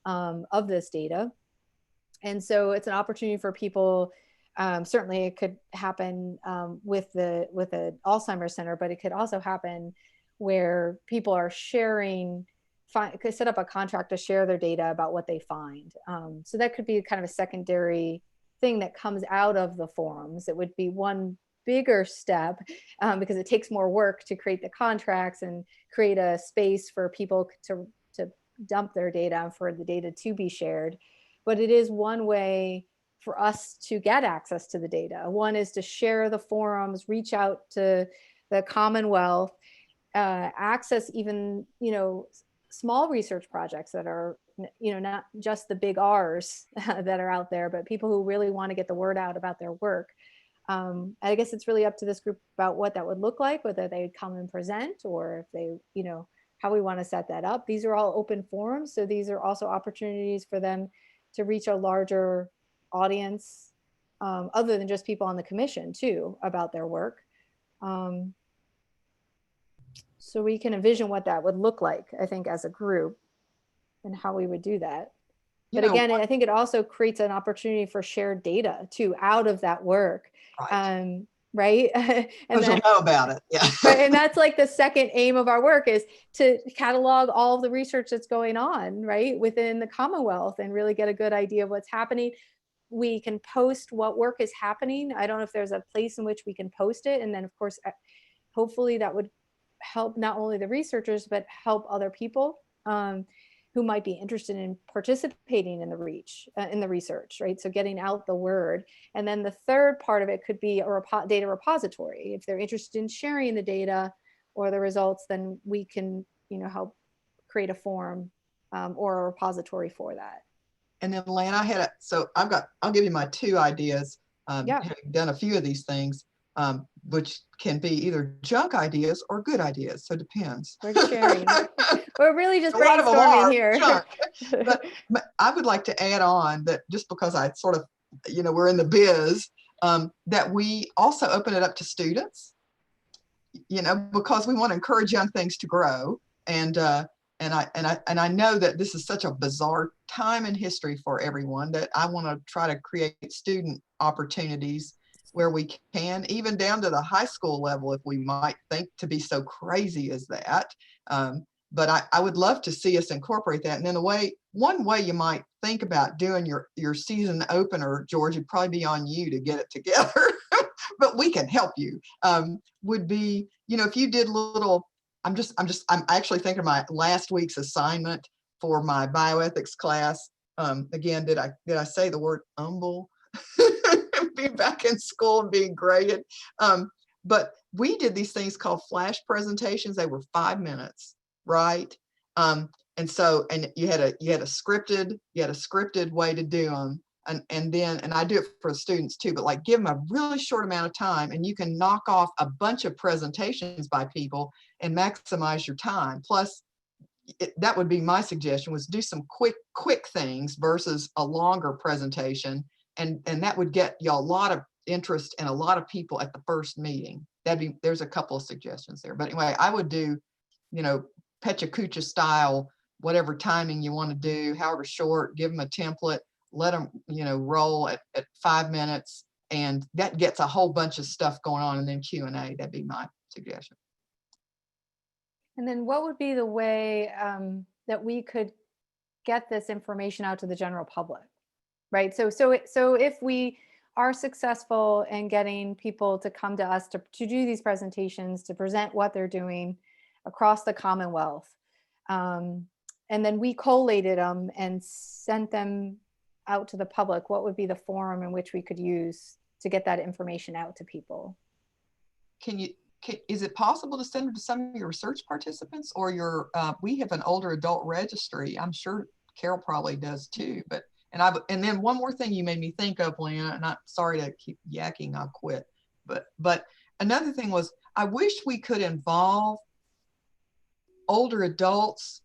of this data. And so it's an opportunity for people. Certainly it could happen with the Alzheimer's Center, but it could also happen where people are sharing, could set up a contract to share their data about what they find. So that could be kind of a secondary thing that comes out of the forums. It would be one bigger step because it takes more work to create the contracts and create a space for people to dump their data and for the data to be shared. But it is one way for us to get access to the data. One is to share the forums, reach out to the Commonwealth, access even, small research projects that are, not just the big R's that are out there, but people who really want to get the word out about their work. I guess it's really up to this group about what that would look like, whether they would come and present or if they, how we want to set that up. These are all open forums. So these are also opportunities for them to reach a larger audience other than just people on the commission too about their work. So we can envision what that would look like, I think, as a group and how we would do that. But again, I think it also creates an opportunity for shared data too out of that work. Right. Right. And you'll know about it. Yeah. Right. And that's like the second aim of our work is to catalog all of the research that's going on, right, within the Commonwealth and really get a good idea of what's happening. We can post what work is happening. I don't know if there's a place in which we can post it. And then, of course, hopefully that would help not only the researchers, but help other people who might be interested in participating in the research, right? So getting out the word. And then the third part of it could be a data repository. If they're interested in sharing the data or the results, then we can, help create a forum or a repository for that. And then Lan, I'll give you my 2 ideas. Having done a few of these things, which can be either junk ideas or good ideas. So it depends. We're sharing. We're really just brainstorming here. But I would like to add on that just because I sort of, we're in the biz, that we also open it up to students, because we want to encourage young things to grow. And I know that this is such a bizarre time in history for everyone that I want to try to create student opportunities where we can, even down to the high school level, if we might think to be so crazy as that. But I would love to see us incorporate that. And then one way you might think about doing your season opener, George, it'd probably be on you to get it together, but we can help you, would be, if you did little, I'm actually thinking of my last week's assignment for my bioethics class. Again, did I say the word humble? Being back in school and being graded. But we did these things called flash presentations. They were 5 minutes, right? And you had a scripted way to do them. And I do it for the students too, but like give them a really short amount of time and you can knock off a bunch of presentations by people and maximize your time. Plus, that would be my suggestion, was do some quick things versus a longer presentation. And that would get you a lot of interest and a lot of people at the first meeting. There's a couple of suggestions there. But anyway, I would do, Pecha Kucha style, whatever timing you want to do, however short, give them a template, let them, roll at 5 minutes, and that gets a whole bunch of stuff going on, and then Q&A. That'd be my suggestion. And then what would be the way that we could get this information out to the general public, right? So if we are successful in getting people to come to us to do these presentations, to present what they're doing across the Commonwealth, and then we collated them and sent them out to the public, what would be the forum in which we could use to get that information out to people? Is it possible to send it to some of your research participants or we have an older adult registry. I'm sure Carol probably does too, and then one more thing you made me think of, Lana, and I'm sorry to keep yakking, I'll quit. But another thing was, I wish we could involve older adults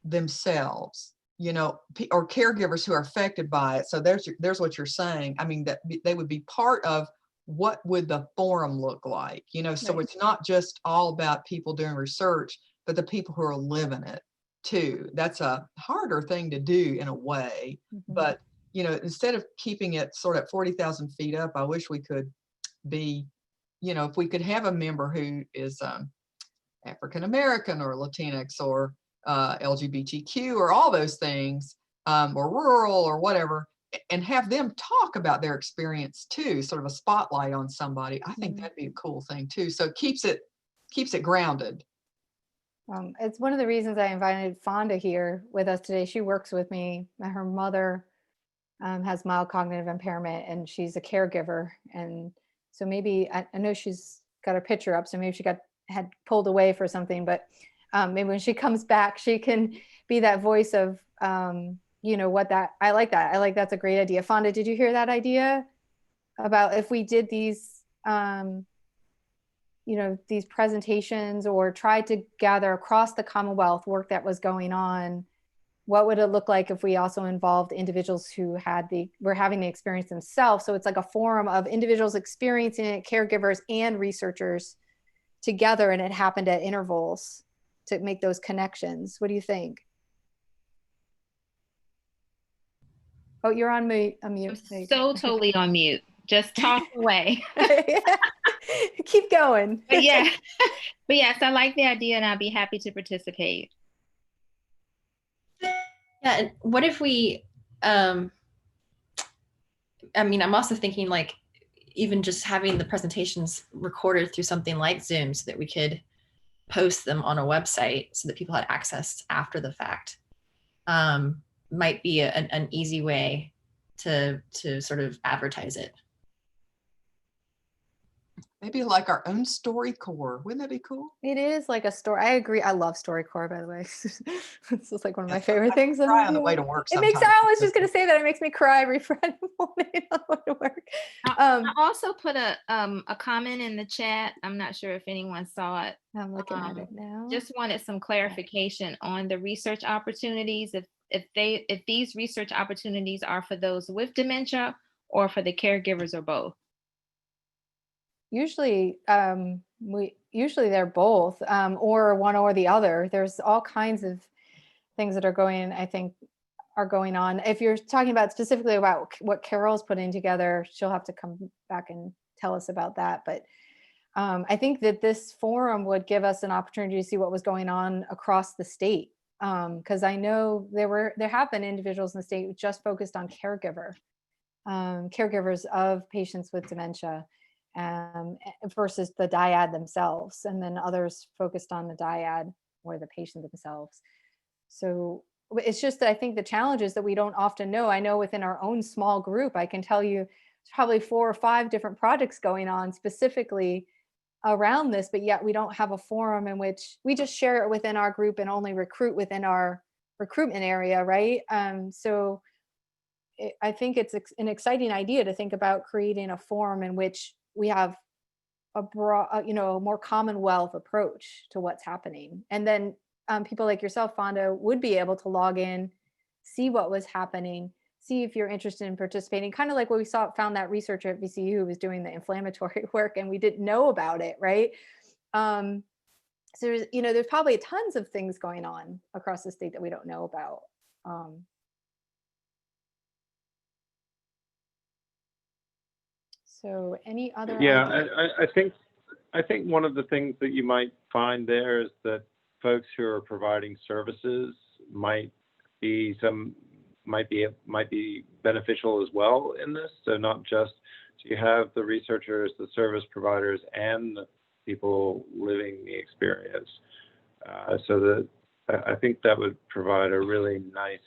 themselves, or caregivers who are affected by it. So there's what you're saying. I mean, that they would be part of what would the forum look like, so It's not just all about people doing research, but the people who are living it too. That's a harder thing to do in a way, but instead of keeping it sort of 40,000 feet up, I wish we could be, if we could have a member who is African American or Latinx or LGBTQ or all those things, or rural or whatever, and have them talk about their experience too, sort of a spotlight on somebody. I think that'd be a cool thing too. So it keeps it grounded. It's one of the reasons I invited Fonda here with us today. She works with me. Her mother has mild cognitive impairment and she's a caregiver. And so maybe, I know she's got her picture up, so maybe she had pulled away for something, but maybe when she comes back, she can be that voice of, what that, I like that's a great idea. Fonda, did you hear that idea about if we did these, these presentations or tried to gather across the Commonwealth work that was going on, what would it look like if we also involved individuals who were having the experience themselves? So it's like a forum of individuals experiencing it, caregivers and researchers together, and it happened at intervals to make those connections. What do you think? Oh, you're on mute. Mute. I'm so totally on mute. Just talk away. Keep going. But yeah, but yes, I like the idea and I'd be happy to participate. Yeah, and what if we, I mean, I'm also thinking like even just having the presentations recorded through something like Zoom so that we could post them on a website so that people had access after the fact might be an easy way to sort of advertise it. Maybe like our own StoryCorps. Wouldn't that be cool? It is like a story. I agree. I love StoryCorps, by the way. This is like one of my favorite things. I cry on the way to work. It makes, I was just going to say that it makes me cry every Friday morning on the way to work. I also put a comment in the chat. I'm not sure if anyone saw it. I'm looking at it now. Just wanted some clarification on the research opportunities. If these research opportunities are for those with dementia or for the caregivers or both. Usually, usually they're both, or one or the other. There's all kinds of things that are going, I think, are going on. If you're talking about specifically about what Carol's putting together, she'll have to come back and tell us about that. But I think that this forum would give us an opportunity to see what was going on across the state. Because I know there have been individuals in the state who just focused on caregivers of patients with dementia. Versus the dyad themselves, and then others focused on the dyad or the patient themselves. So it's just that I think the challenge is that we don't often know. I know within our own small group, I can tell you there's probably 4 or 5 different projects going on specifically around this, but yet we don't have a forum in which we just share it within our group and only recruit within our recruitment area, right? So I think it's an exciting idea to think about creating a forum in which we have a broad, more commonwealth approach to what's happening. And then people like yourself, Fonda, would be able to log in, see what was happening, see if you're interested in participating, kind of like what we found that researcher at VCU who was doing the inflammatory work and we didn't know about it, right? So there's probably tons of things going on across the state that we don't know about. So any other ideas? I think one of the things that you might find there is that folks who are providing services might be beneficial as well in this. So not just you have the researchers, the service providers, and the people living the experience. So that I think that would provide a really nice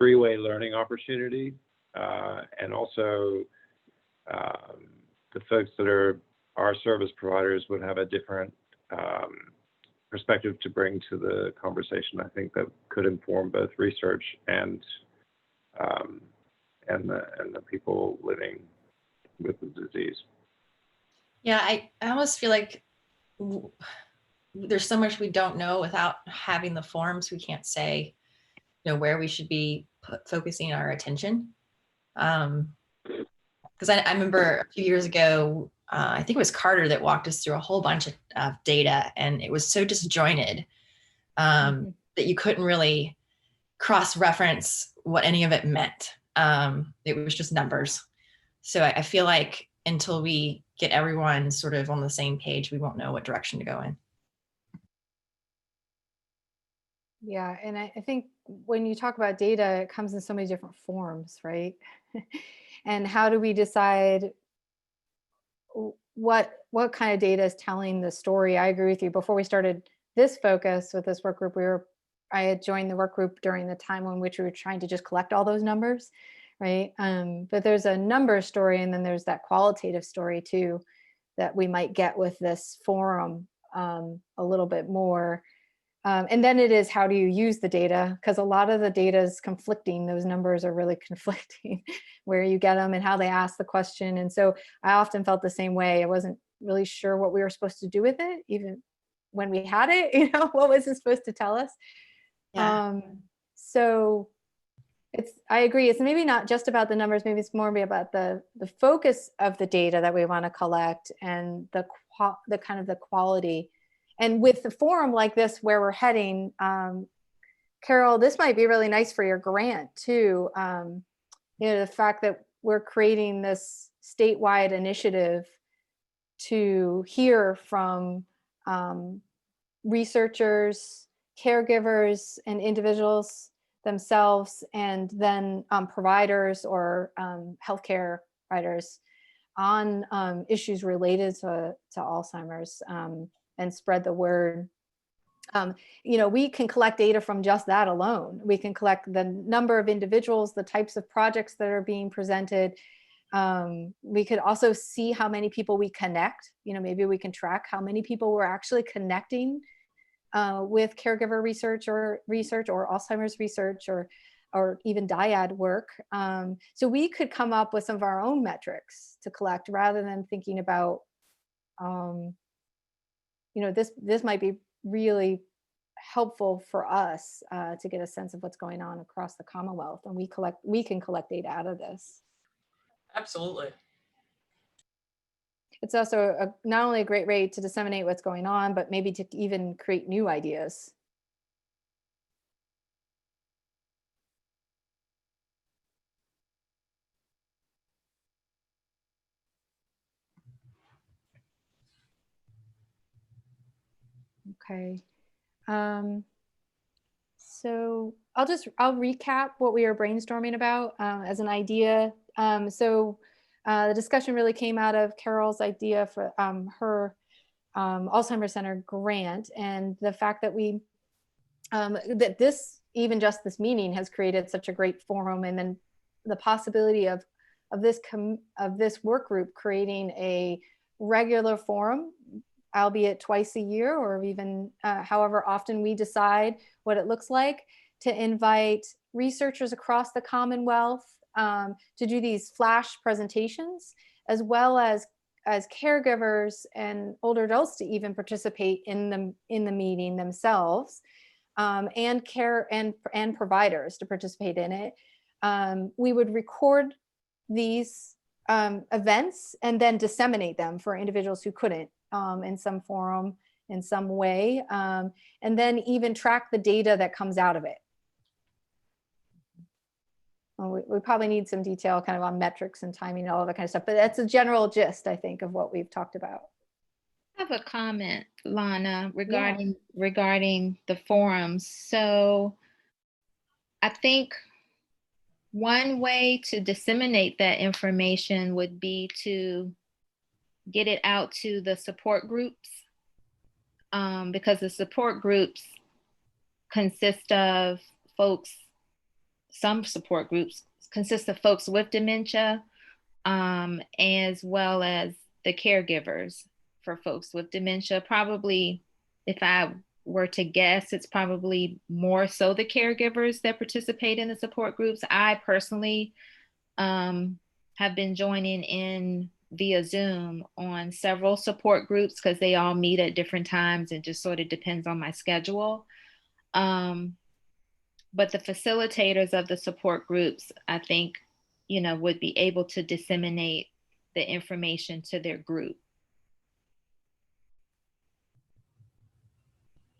3-way learning opportunity, and also the folks that are our service providers would have a different perspective to bring to the conversation. I think that could inform both research and the people living with the disease. Yeah, I almost feel like there's so much we don't know without having the forums. We can't say, where we should be focusing our attention. Because I remember a few years ago, I think it was Carter that walked us through a whole bunch of data, and it was so disjointed that you couldn't really cross-reference what any of it meant. It was just numbers. So I feel like until we get everyone sort of on the same page, we won't know what direction to go in. Yeah, and I think when you talk about data, it comes in so many different forms, right? And how do we decide what kind of data is telling the story? I agree with you. Before we started this focus with this work group, I had joined the work group during the time in which we were trying to just collect all those numbers, right? But there's a number story, and then there's that qualitative story too that we might get with this forum a little bit more. And then it is, how do you use the data? Because a lot of the data is conflicting. Those numbers are really conflicting, where you get them and how they ask the question. And so I often felt the same way. I wasn't really sure what we were supposed to do with it, even when we had it, what was it supposed to tell us? Yeah. So I agree. It's maybe not just about the numbers. Maybe it's more about the focus of the data that we want to collect and the kind of the quality. And with the forum like this, where we're heading, Carol, this might be really nice for your grant too. the fact that we're creating this statewide initiative to hear from researchers, caregivers, and individuals themselves, and then providers or healthcare providers on issues related to Alzheimer's, and spread the word. We can collect data from just that alone. We can collect the number of individuals, the types of projects that are being presented. We could also see how many people we connect. Maybe we can track how many people we're actually connecting with caregiver research or Alzheimer's research or even dyad work. So we could come up with some of our own metrics to collect rather than thinking about, this might be really helpful for us to get a sense of what's going on across the Commonwealth, and we can collect data out of this. Absolutely. It's also not only a great way to disseminate what's going on, but maybe to even create new ideas. Okay. So I'll recap what we were brainstorming about as an idea. The discussion really came out of Carol's idea for her Alzheimer's Center grant, and the fact that even just this meeting has created such a great forum, and then the possibility of this work group creating a regular forum, albeit twice a year, or even however often we decide what it looks like, to invite researchers across the Commonwealth to do these flash presentations, as well as caregivers and older adults to even participate in the meeting themselves, and providers to participate in it. We would record these events and then disseminate them for individuals who couldn't in some forum, in some way, and then even track the data that comes out of it. Well, we probably need some detail kind of on metrics and timing and all that kind of stuff, but that's a general gist, I think, of what we've talked about. I have a comment, Lana, regarding the forums. So I think one way to disseminate that information would be to get it out to the support groups, because the support groups consist of folks, some support groups consist of folks with dementia, as well as the caregivers for folks with dementia. Probably, if I were to guess, it's probably more so the caregivers that participate in the support groups. I personally have been joining in via Zoom on several support groups because they all meet at different times and just sort of depends on my schedule. But the facilitators of the support groups, I think, would be able to disseminate the information to their group.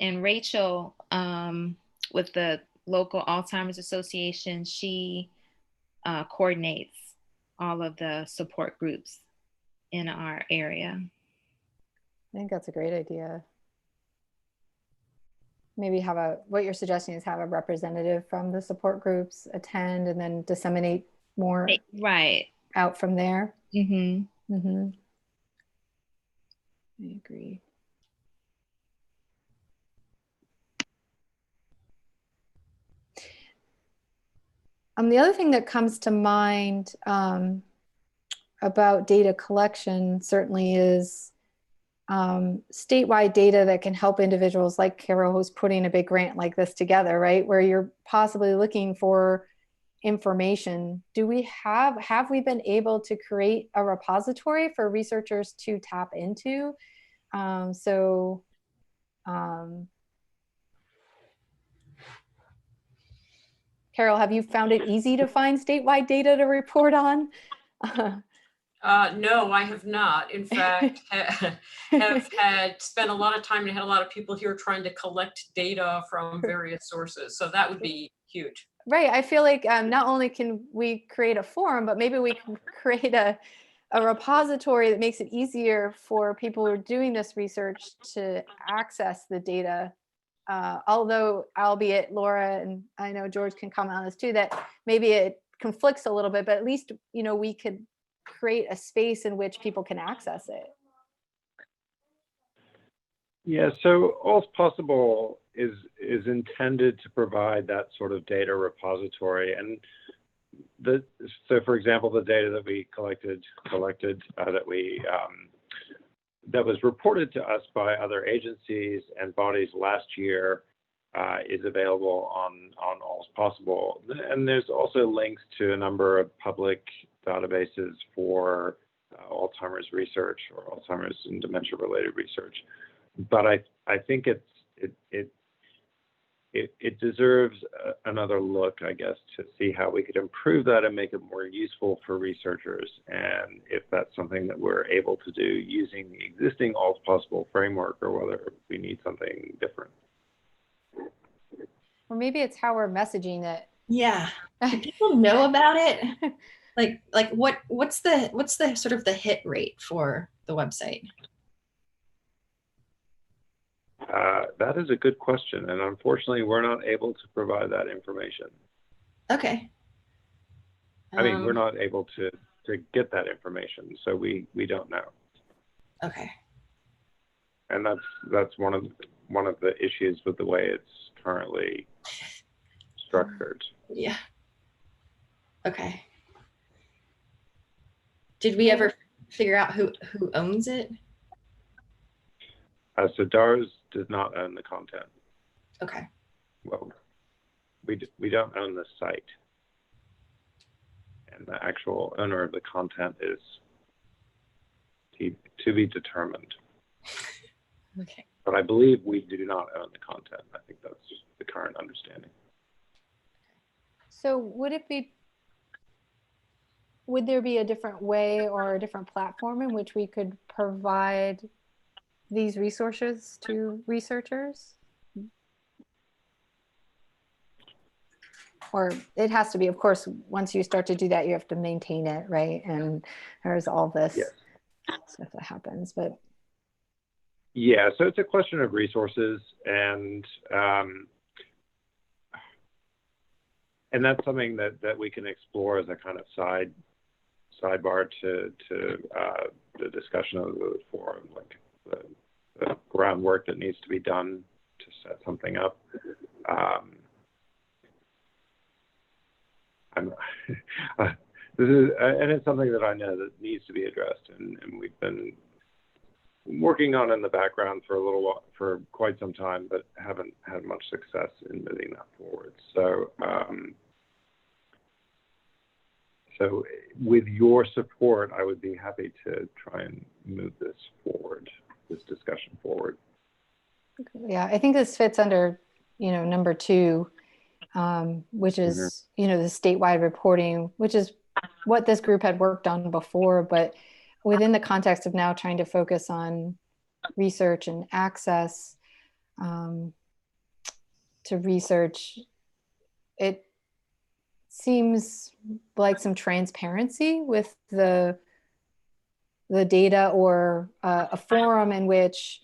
And Rachel, with the local Alzheimer's Association, she coordinates all of the support groups in our area. I think that's a great idea. Maybe what you're suggesting is have a representative from the support groups attend and then disseminate more out from there. Mm-hmm. Mm-hmm. I agree. The other thing that comes to mind about data collection certainly is statewide data that can help individuals like Carol, who's putting a big grant like this together, right? Where you're possibly looking for information. Have we been able to create a repository for researchers to tap into? Carol, have you found it easy to find statewide data to report on? No, I have not. In fact, have had spent a lot of time and had a lot of people here trying to collect data from various sources. So that would be huge. Right. I feel like not only can we create a forum, but maybe we can create a repository that makes it easier for people who are doing this research to access the data. Although, albeit Laura and I know George can comment on this too, that maybe it conflicts a little bit, but at least, you know, we could create a space in which people can access it. Yeah, so All's Possible is intended to provide that sort of data repository. And so for example, the data that we collected that was reported to us by other agencies and bodies last year is available on All's Possible. And there's also links to a number of public databases for Alzheimer's research or Alzheimer's and dementia-related research. But I think it deserves another look, I guess, to see how we could improve that and make it more useful for researchers, and if that's something that we're able to do using the existing All's Possible framework, or whether we need something different. Or maybe it's how we're messaging it. Yeah. Do people know about it? Like what's the sort of the hit rate for the website? That is a good question, and unfortunately, we're not able to provide that information. Okay. I mean, we're not able to get that information, so we don't know. Okay. And that's one of the issues with the way it's currently structured. Yeah. Okay. Did we ever figure out who owns it? So DARS does not own the content. Okay. Well, we don't own the site, and the actual owner of the content is to be determined. Okay. But I believe we do not own the content. I think that's the current understanding. So would there be a different way or a different platform in which we could provide these resources to researchers? Or it has to be, of course, once you start to do that, you have to maintain it, right? And there's all this stuff that happens, but. Yeah, so it's a question of resources, and that's something that we can explore as a kind of sidebar to the discussion of the forum, like the groundwork that needs to be done to set something up. This is, and it's something that I know that needs to be addressed, and we've been working on in the background for a little while, for quite some time, but haven't had much success in moving that forward. So, so with your support, I would be happy to try and move this forward, this discussion forward. Yeah, I think this fits under, number 2, which is, the statewide reporting, which is what this group had worked on before, but within the context of now trying to focus on research and access to research, it seems like some transparency with the data, or a forum in which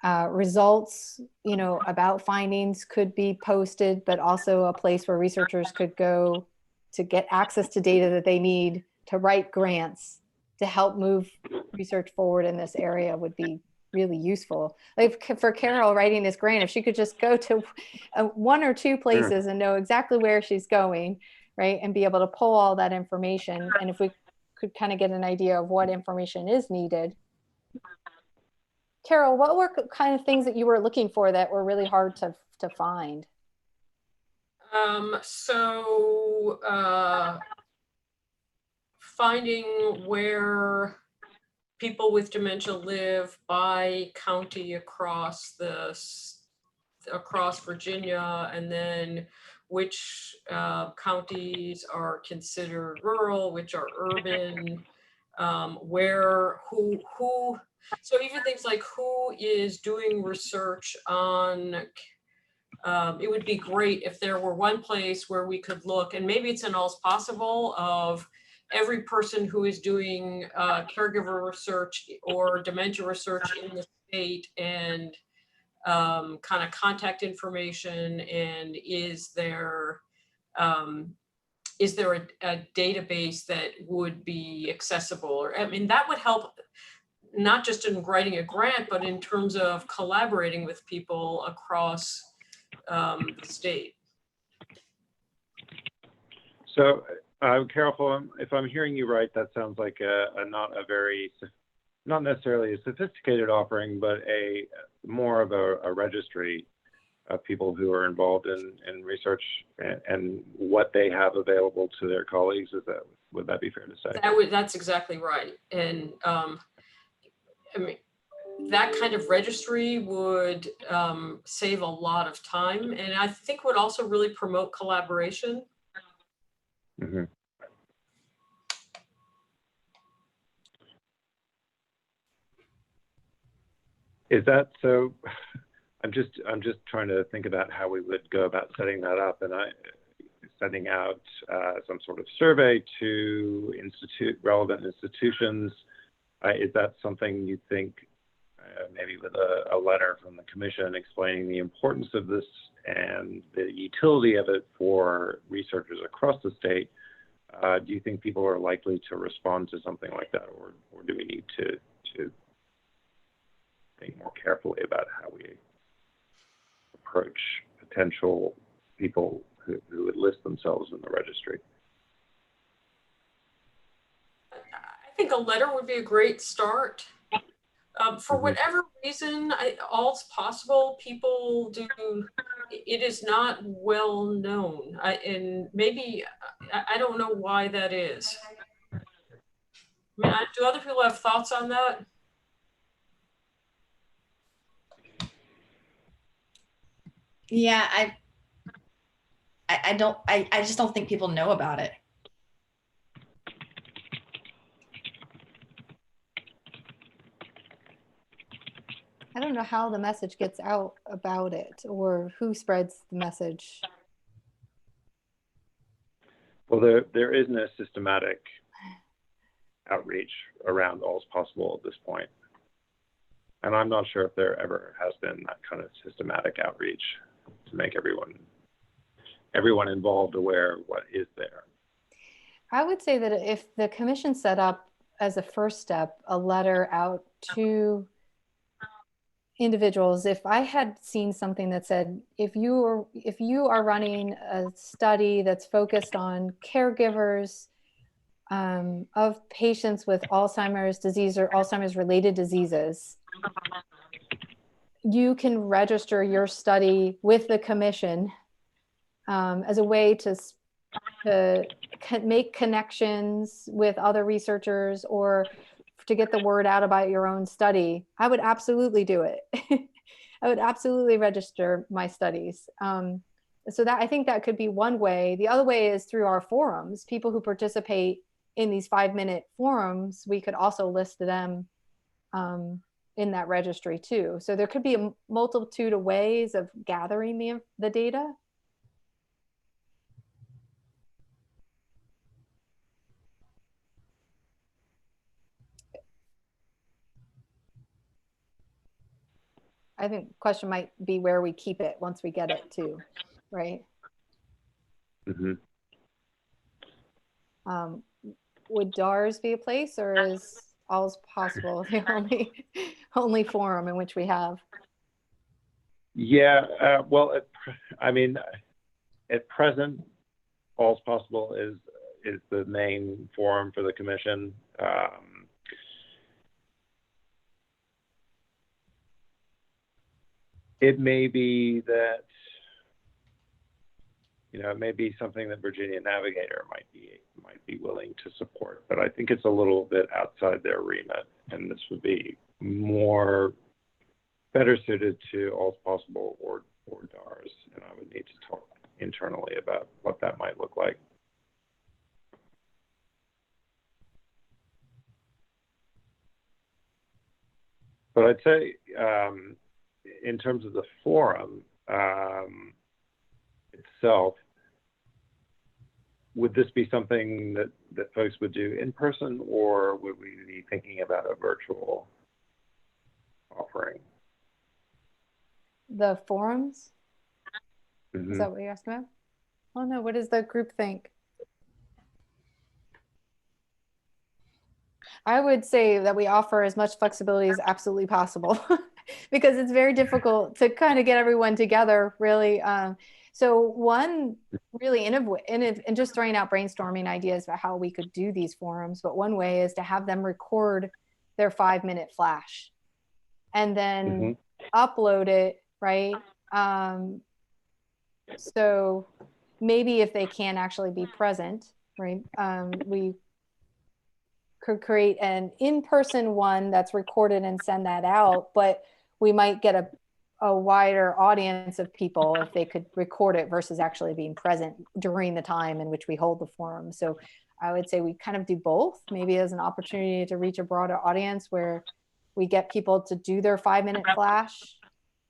results, about findings could be posted, but also a place where researchers could go to get access to data that they need to write grants to help move research forward in this area would be really useful. Like for Carol writing this grant, if she could just go to 1 or 2 places and know exactly where she's going, right, and be able to pull all that information, and if we could kind of get an idea of what information is needed. Carol, what were kind of things that you were looking for that were really hard to find? Finding where people with dementia live by county across Virginia, and then which counties are considered rural, which are urban, so even things like who is doing research on it would be great if there were one place where we could look, and maybe it's in All's Possible, of every person who is doing caregiver research or dementia research in the state, and kind of contact information, and is there a database that would be accessible? Or, I mean, that would help not just in writing a grant, but in terms of collaborating with people across the state. So, Carol, if I'm hearing you right, that sounds like not necessarily a sophisticated offering, but more of a registry of people who are involved in research and what they have available to their colleagues. Would that be fair to say? That's exactly right. And I mean, that kind of registry would save a lot of time, and I think would also really promote collaboration. Mm-hmm. Is that so? I'm just trying to think about how we would go about setting that up, and sending out some sort of survey to relevant institutions. Is that something you think, maybe with a letter from the commission explaining the importance of this and the utility of it for researchers across the state? Do you think people are likely to respond to something like that, or do we need to think more carefully about how we approach potential people who would list themselves in the registry? I think a letter would be a great start. For whatever reason, All's Possible, people do, it is not well known. And maybe, I don't know why that is. I mean, do other people have thoughts on that? Yeah, I just don't think people know about it. I don't know how the message gets out about it, or who spreads the message. Well, there isn't a systematic outreach around All's Possible at this point. And I'm not sure if there ever has been that kind of systematic outreach to make everyone involved aware of what is there. I would say that if the commission set up as a first step a letter out to individuals, if I had seen something that said, if you are running a study that's focused on caregivers of patients with Alzheimer's disease or Alzheimer's related diseases, you can register your study with the commission as a way to make connections with other researchers or to get the word out about your own study. I would absolutely do it. I would absolutely register my studies. So that, I think that could be one way. The other way is through our forums. People who participate in these 5-minute forums, we could also list them in that registry too. So there could be a multitude of ways of gathering the data. I think the question might be where we keep it once we get it too, right? Mm-hmm. Would DARS be a place, or is All's Possible the only forum in which we have? Yeah, well, I mean, at present, All's Possible is the main forum for the commission. It may be that, it may be something that Virginia Navigator might be willing to support, but I think it's a little bit outside their remit, and this would be better suited to All's Possible or DARS, and I would need to talk internally about what that might look like. But I'd say, in terms of the forum, itself, would this be something that folks would do in person, or would we be thinking about a virtual offering? The forums? Mm-hmm. Is that what you're asking about? Oh no, what does the group think? I would say that we offer as much flexibility as absolutely possible because it's very difficult to kind of get everyone together, really. So one really innovative, and just throwing out brainstorming ideas about how we could do these forums, but one way is to have them record their 5-minute flash and then upload it, right? So maybe if they can't actually be present, right? We could create an in-person one that's recorded and send that out, but we might get a wider audience of people if they could record it versus actually being present during the time in which we hold the forum. So I would say we kind of do both, maybe as an opportunity to reach a broader audience where we get people to do their 5-minute flash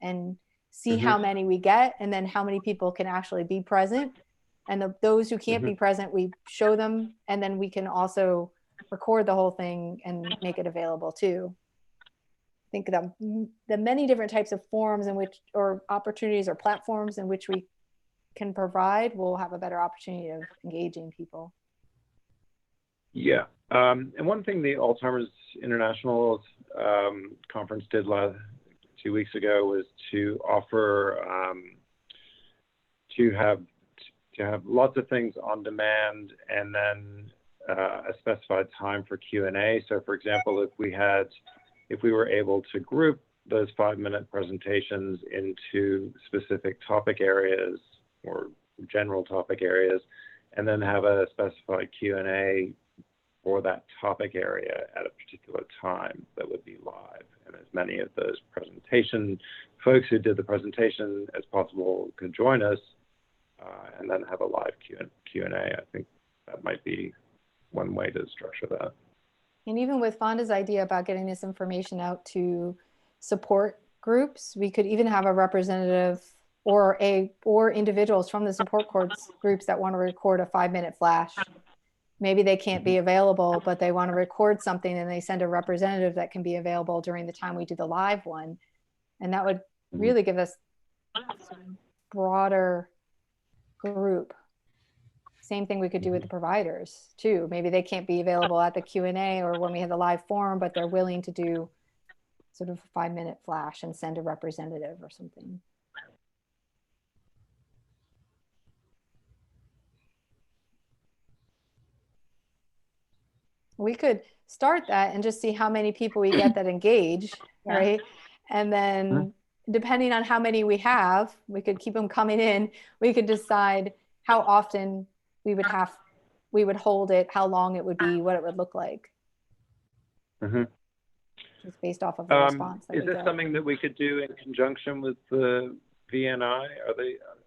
and see how many we get, and then how many people can actually be present. And those who can't be present, we show them, and then we can also record the whole thing and make it available too. I think the many different types of forums in which, or opportunities or platforms in which we can provide, will have a better opportunity of engaging people. Yeah, and one thing the Alzheimer's International conference did 2 weeks ago was to offer to have lots of things on demand, and then a specified time for Q&A. So for example, if we were able to group those 5-minute presentations into specific topic areas or general topic areas, and then have a specified Q&A for that topic area at a particular time that would be live. And as many of those presentation folks who did the presentation as possible could join us, and then have a live Q&A. I think that might be one way to structure that. And even with Fonda's idea about getting this information out to support groups, we could even have a representative or individuals from the support groups that want to record a 5-minute flash. Maybe they can't be available, but they want to record something, and they send a representative that can be available during the time we do the live one. And that would really give us a broader group. Same thing we could do with the providers too. Maybe they can't be available at the Q&A or when we have the live forum, but they're willing to do sort of a 5-minute flash and send a representative or something. We could start that and just see how many people we get that engage, right? And then depending on how many we have, we could keep them coming in. We could decide how often we would hold it, how long it would be, what it would look like. Just based off of the response. Is this something that we could do in conjunction with the VNI?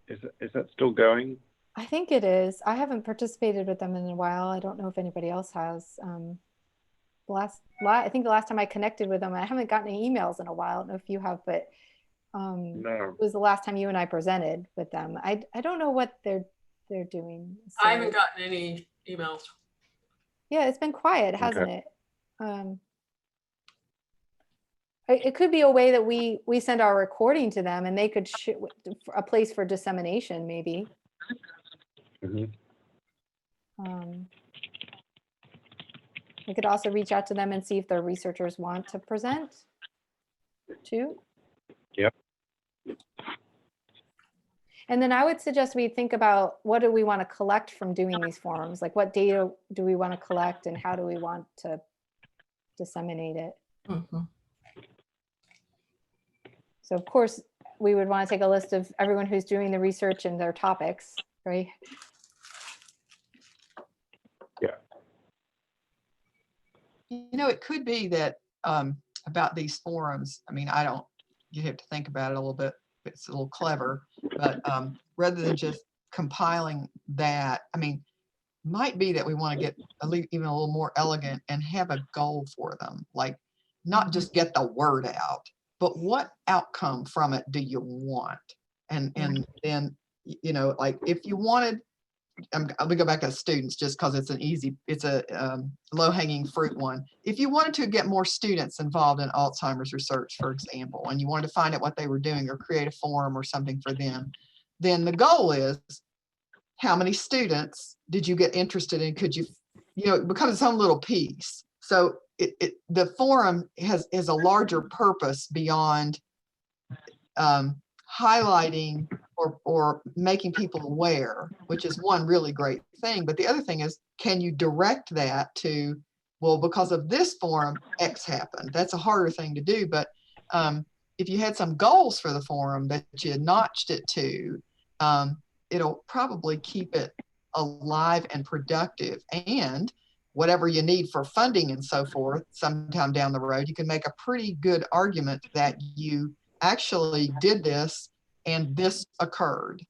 Is that still going? I think it is. I haven't participated with them in a while. I don't know if anybody else has. I think the last time I connected with them, I haven't gotten any emails in a while. I don't know if you have, but no. It was the last time you and I presented with them. I don't know what they're doing. So. I haven't gotten any emails. Yeah, it's been quiet, hasn't it? It could be a way that we send our recording to them, and they could a place for dissemination, maybe. We could also reach out to them and see if their researchers want to present too. Yep. And then I would suggest we think about, what do we want to collect from doing these forums? Like, what data do we want to collect, and how do we want to disseminate it? So of course, we would want to take a list of everyone who's doing the research and their topics, right? Yeah. You know, it could be that about these forums, I mean, you have to think about it a little bit. It's a little clever, but rather than just compiling that, I mean, might be that we want to get even a little more elegant and have a goal for them, like not just get the word out, but what outcome from it do you want? And then, you know, like if you wanted, I'm gonna go back to students just because it's a low-hanging fruit one. If you wanted to get more students involved in Alzheimer's research, for example, and you wanted to find out what they were doing or create a forum or something for them, then the goal is, how many students did you get interested in? Could you, you know, it becomes its own little piece. So the forum has a larger purpose beyond highlighting or making people aware, which is one really great thing. But the other thing is, can you direct that to, well, because of this forum, X happened. That's a harder thing to do. But if you had some goals for the forum that you notched it to, it'll probably keep it alive and productive. And whatever you need for funding and so forth, sometime down the road, you can make a pretty good argument that you actually did this and this occurred.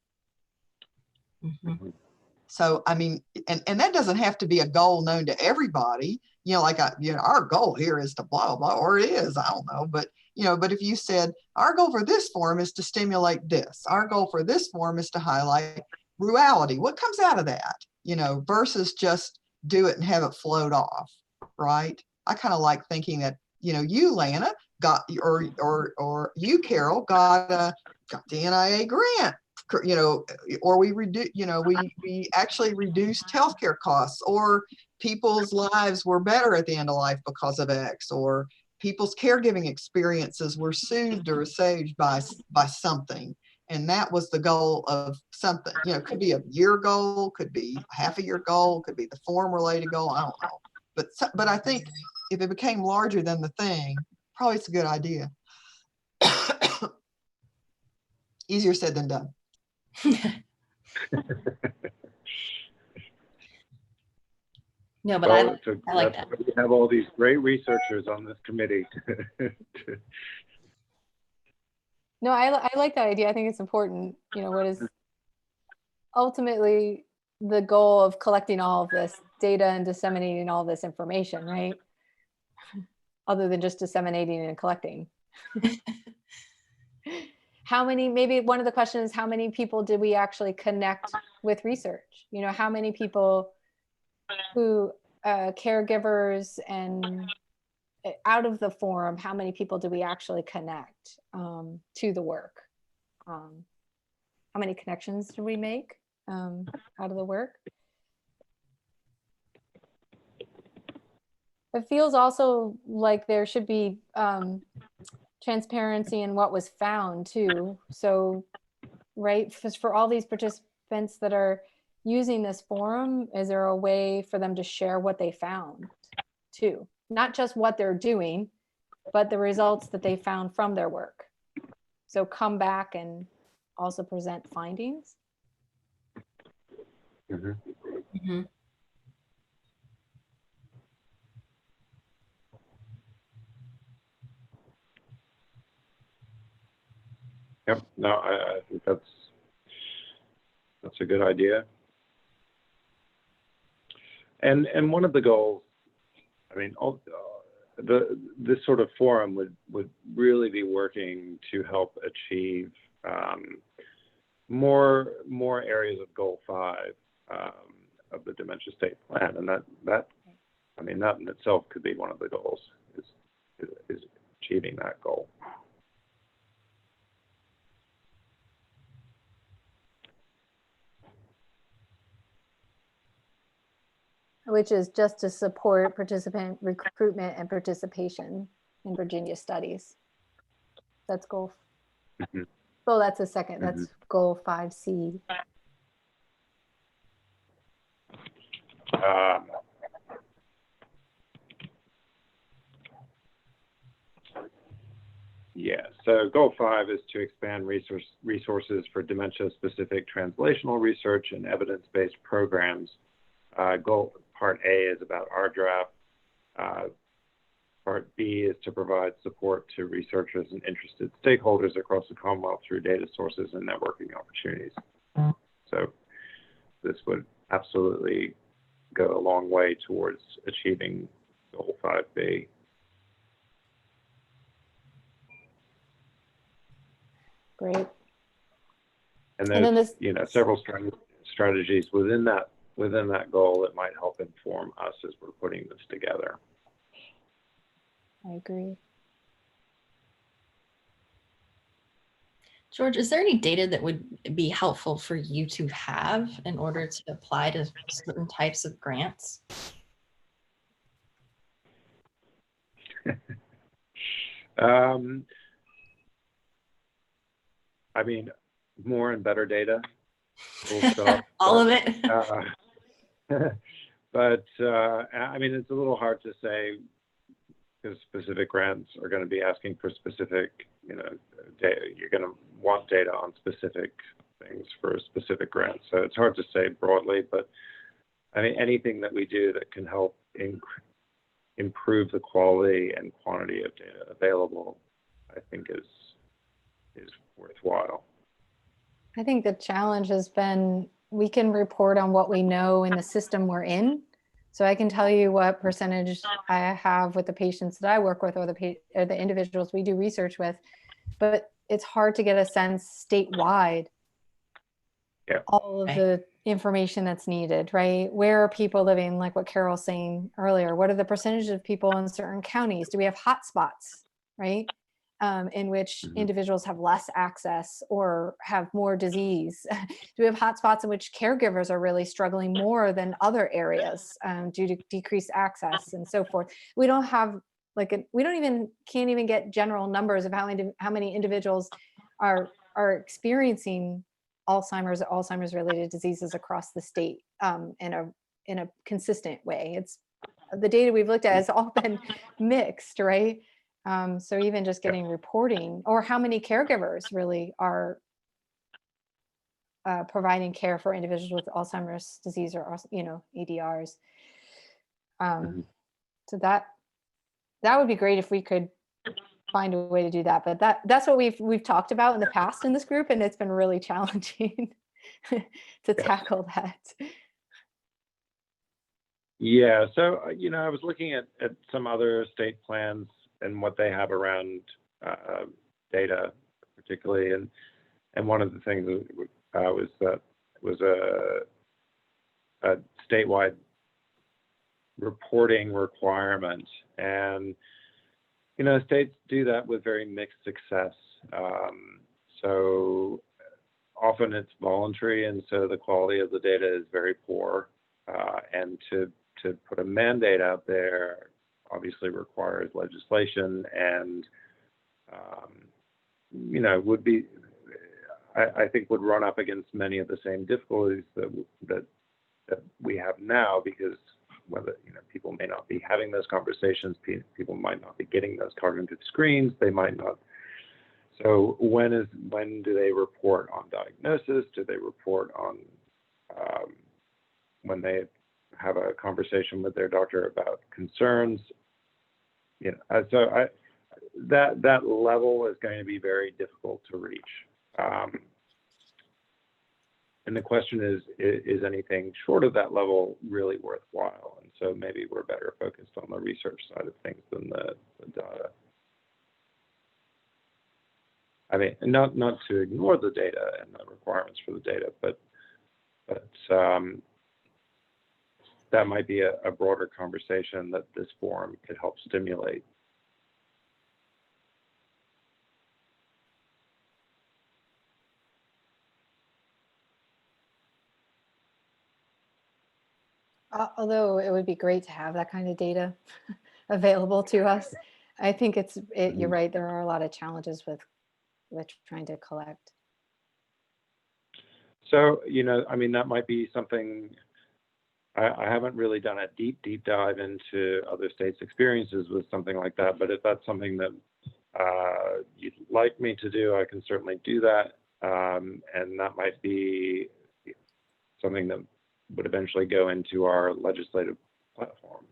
Mm-hmm. So, I mean, and that doesn't have to be a goal known to everybody, you know, like, you know, our goal here is to blah, blah, or it is, I don't know, but, you know, but if you said, our goal for this forum is to stimulate this, our goal for this forum is to highlight rurality, what comes out of that, you know, versus just do it and have it float off, right? I kind of like thinking that, you know, you, Lana, got, or you, Carol, got the NIA grant, you know, or we reduce, you know, we actually reduced healthcare costs, or people's lives were better at the end of life because of X, or people's caregiving experiences were soothed or assuaged by something. And that was the goal of something, you know, could be a year goal, could be half a year goal, could be the forum related goal, I don't know. But I think if it became larger than the thing, probably it's a good idea. Easier said than done. No, but I like that. We have all these great researchers on this committee. No, I like that idea. I think it's important. You know, what is ultimately the goal of collecting all of this data and disseminating all this information, right? Other than just disseminating and collecting. How many, maybe one of the questions is, how many people did we actually connect with research? You know, how many people who, caregivers, and out of the forum, how many people do we actually connect to the work? How many connections do we make out of the work? It feels also like there should be transparency in what was found too. So, right, for all these participants that are using this forum, is there a way for them to share what they found too? Not just what they're doing, but the results that they found from their work. So come back and also present findings. Mm-hmm. Mm-hmm. Yep. No, I think that's a good idea. And one of the goals, I mean, this sort of forum would really be working to help achieve more areas of Goal 5 of the Dementia State Plan, and that I mean, that in itself could be one of the goals, is achieving that goal. Which is just to support participant recruitment and participation in Virginia studies. That's goal. Mm-hmm. Oh, that's a second. That's goal 5C. Yeah, so goal 5 is to expand resources for dementia-specific translational research and evidence-based programs. Goal Part A is about RDRAP. Part B is to provide support to researchers and interested stakeholders across the Commonwealth through data sources and networking opportunities. So this would absolutely go a long way towards achieving Goal 5B. Great. And then there's, you know, several strategies within that goal that might help inform us as we're putting this together. I agree. George, is there any data that would be helpful for you to have in order to apply to certain types of grants? I mean, more and better data. Full stop. All of it. But I mean, it's a little hard to say because specific grants are going to be asking for specific, you know, data. You're going to want data on specific things for specific grants. So it's hard to say broadly, but I mean, anything that we do that can help improve the quality and quantity of data available, I think is worthwhile. I think the challenge has been we can report on what we know in the system we're in. So I can tell you what percentage I have with the patients that I work with or the individuals we do research with, but it's hard to get a sense statewide, all of the information that's needed, right? Where are people living, like what Carol's saying earlier? What are the percentages of people in certain counties? Do we have hotspots, right? In which individuals have less access or have more disease? Do we have hotspots in which caregivers are really struggling more than other areas due to decreased access and so forth? We don't have can't even get general numbers of how many individuals are experiencing Alzheimer's related diseases across the state in a consistent way. It's the data we've looked at has all been mixed, right? So even just getting reporting, or how many caregivers really are providing care for individuals with Alzheimer's disease or, you know, ADRs. So that would be great if we could find a way to do that. But that's what we've talked about in the past in this group, and it's been really challenging to tackle that. Yeah, so, you know, I was looking at some other state plans and what they have around data, particularly, and one of the things was that was a statewide reporting requirement, and you know, states do that with very mixed success. So often it's voluntary, and so the quality of the data is very poor, and to put a mandate out there obviously requires legislation, and you know, would be, I think, would run up against many of the same difficulties that we have now, because whether, you know, people may not be having those conversations, people might not be getting those cognitive screens, they might not. So when do they report on diagnosis? Do they report on when they have a conversation with their doctor about concerns? You know, so that level is going to be very difficult to reach. And the question is anything short of that level really worthwhile? And so maybe we're better focused on the research side of things than the data. I mean, not to ignore the data and the requirements for the data, but that might be a broader conversation that this forum could help stimulate. Although it would be great to have that kind of data available to us, I think you're right. There are a lot of challenges with trying to collect. So, you know, I mean, that might be something. I haven't really done a deep dive into other states' experiences with something like that, but if that's something that you'd like me to do, I can certainly do that. And that might be something that would eventually go into our legislative platform.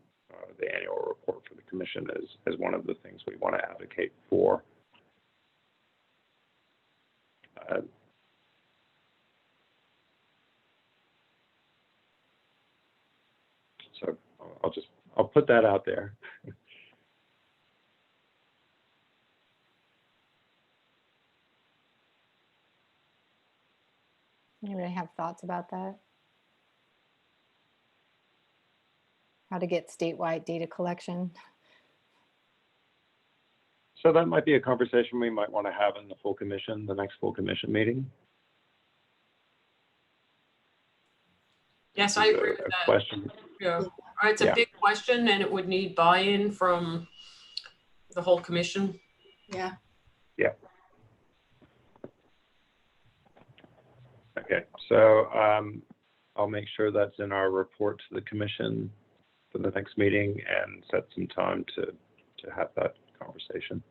The annual report for the commission is one of the things we want to advocate for. So I'll put that out there. Anybody have thoughts about that? How to get statewide data collection? So that might be a conversation we might want to have in the full commission, the next full commission meeting. Yes, I agree with that. Question. Yeah, it's a big question, and it would need buy-in from the whole commission. Yeah. Yeah. Okay, so I'll make sure that's in our report to the commission for the next meeting and set some time to have that conversation.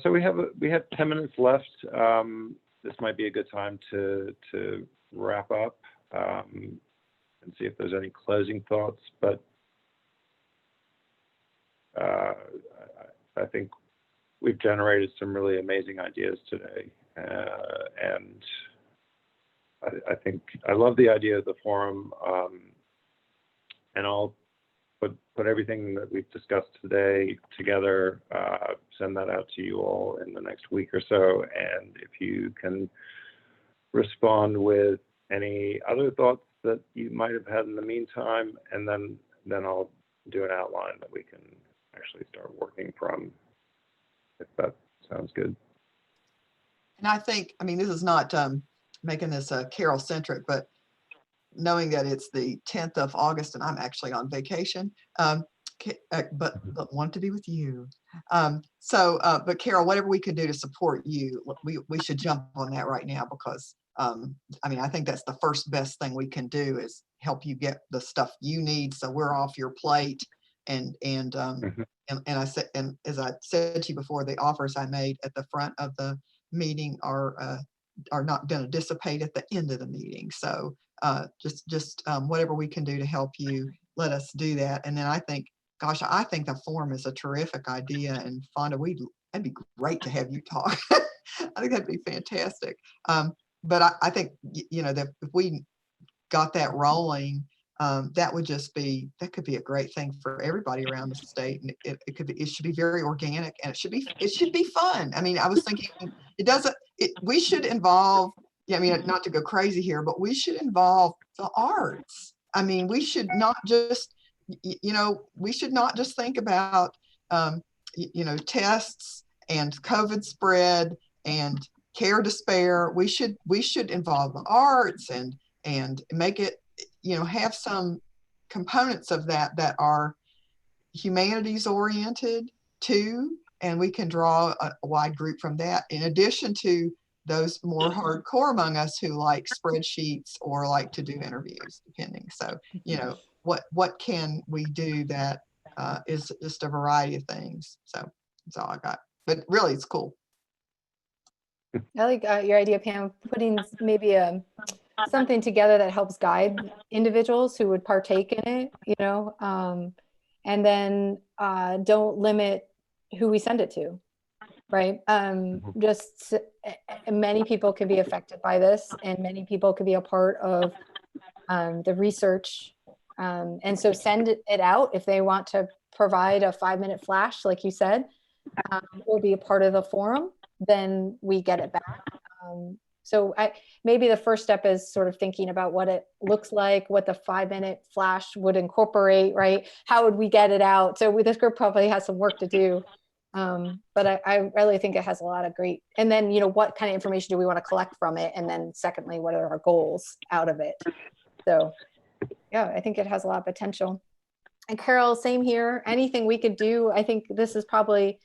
So we have 10 minutes left. This might be a good time to wrap up and see if there's any closing thoughts. But I think we've generated some really amazing ideas today, and I think I love the idea of the forum, and I'll put everything that we've discussed today together, send that out to you all in the next week or so, and if you can respond with any other thoughts that you might have had in the meantime, and then I'll do an outline that we can actually start working from, if that sounds good. And I think, I mean, this is not making this Carol centric, but knowing that it's the 10th of August and I'm actually on vacation, but want to be with you. But Carol, whatever we can do to support you, we should jump on that right now, because I mean, I think that's the first best thing we can do is help you get the stuff you need, so we're off your plate. And I said, and as I said to you before, the offers I made at the front of the meeting are not going to dissipate at the end of the meeting. So just whatever we can do to help you, let us do that. And then I think, gosh, I think the forum is a terrific idea. And Fonda, that'd be great to have you talk. I think that'd be fantastic. But I think, you know, that if we got that rolling, that could be a great thing for everybody around the state. And it should be very organic, and it should be fun. I mean, I was thinking we should involve, I mean, not to go crazy here, but we should involve the arts. I mean, we should not just, we should not just think about, tests and COVID spread and care to spare. We should involve the arts and make it, have some components of that are humanities oriented too, and we can draw a wide group from that, in addition to those more hardcore among us who like spreadsheets or like to do interviews, depending. So, what can we do that is just a variety of things. So that's all I got, but really it's cool. I like your idea, Pam, putting maybe something together that helps guide individuals who would partake in it, and then don't limit who we send it to, right? Just many people can be affected by this, and many people could be a part of the research. And so send it out if they want to provide a 5-minute flash, like you said, or be a part of the forum, then we get it back. So maybe the first step is sort of thinking about what it looks like, what the 5-minute flash would incorporate, right? How would we get it out? So this group probably has some work to do. But I really think it has a lot of great, and then, what kind of information do we want to collect from it? And then secondly, what are our goals out of it? So yeah, I think it has a lot of potential. And Carol, same here. Anything we could do, I think this is probably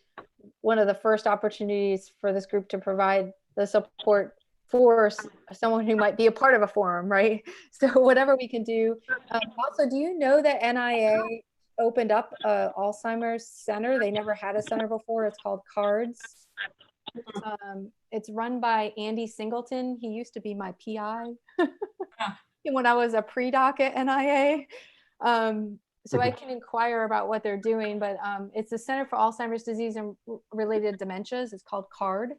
one of the first opportunities for this group to provide the support for someone who might be a part of a forum, right? So whatever we can do. Also, do you know that NIA opened up a Alzheimer's center? They never had a center before. It's called CARDS. It's run by Andy Singleton. He used to be my PI when I was a pre-doc at NIA. So I can inquire about what they're doing, but it's the Center for Alzheimer's Disease and Related Dementias. It's called CARD.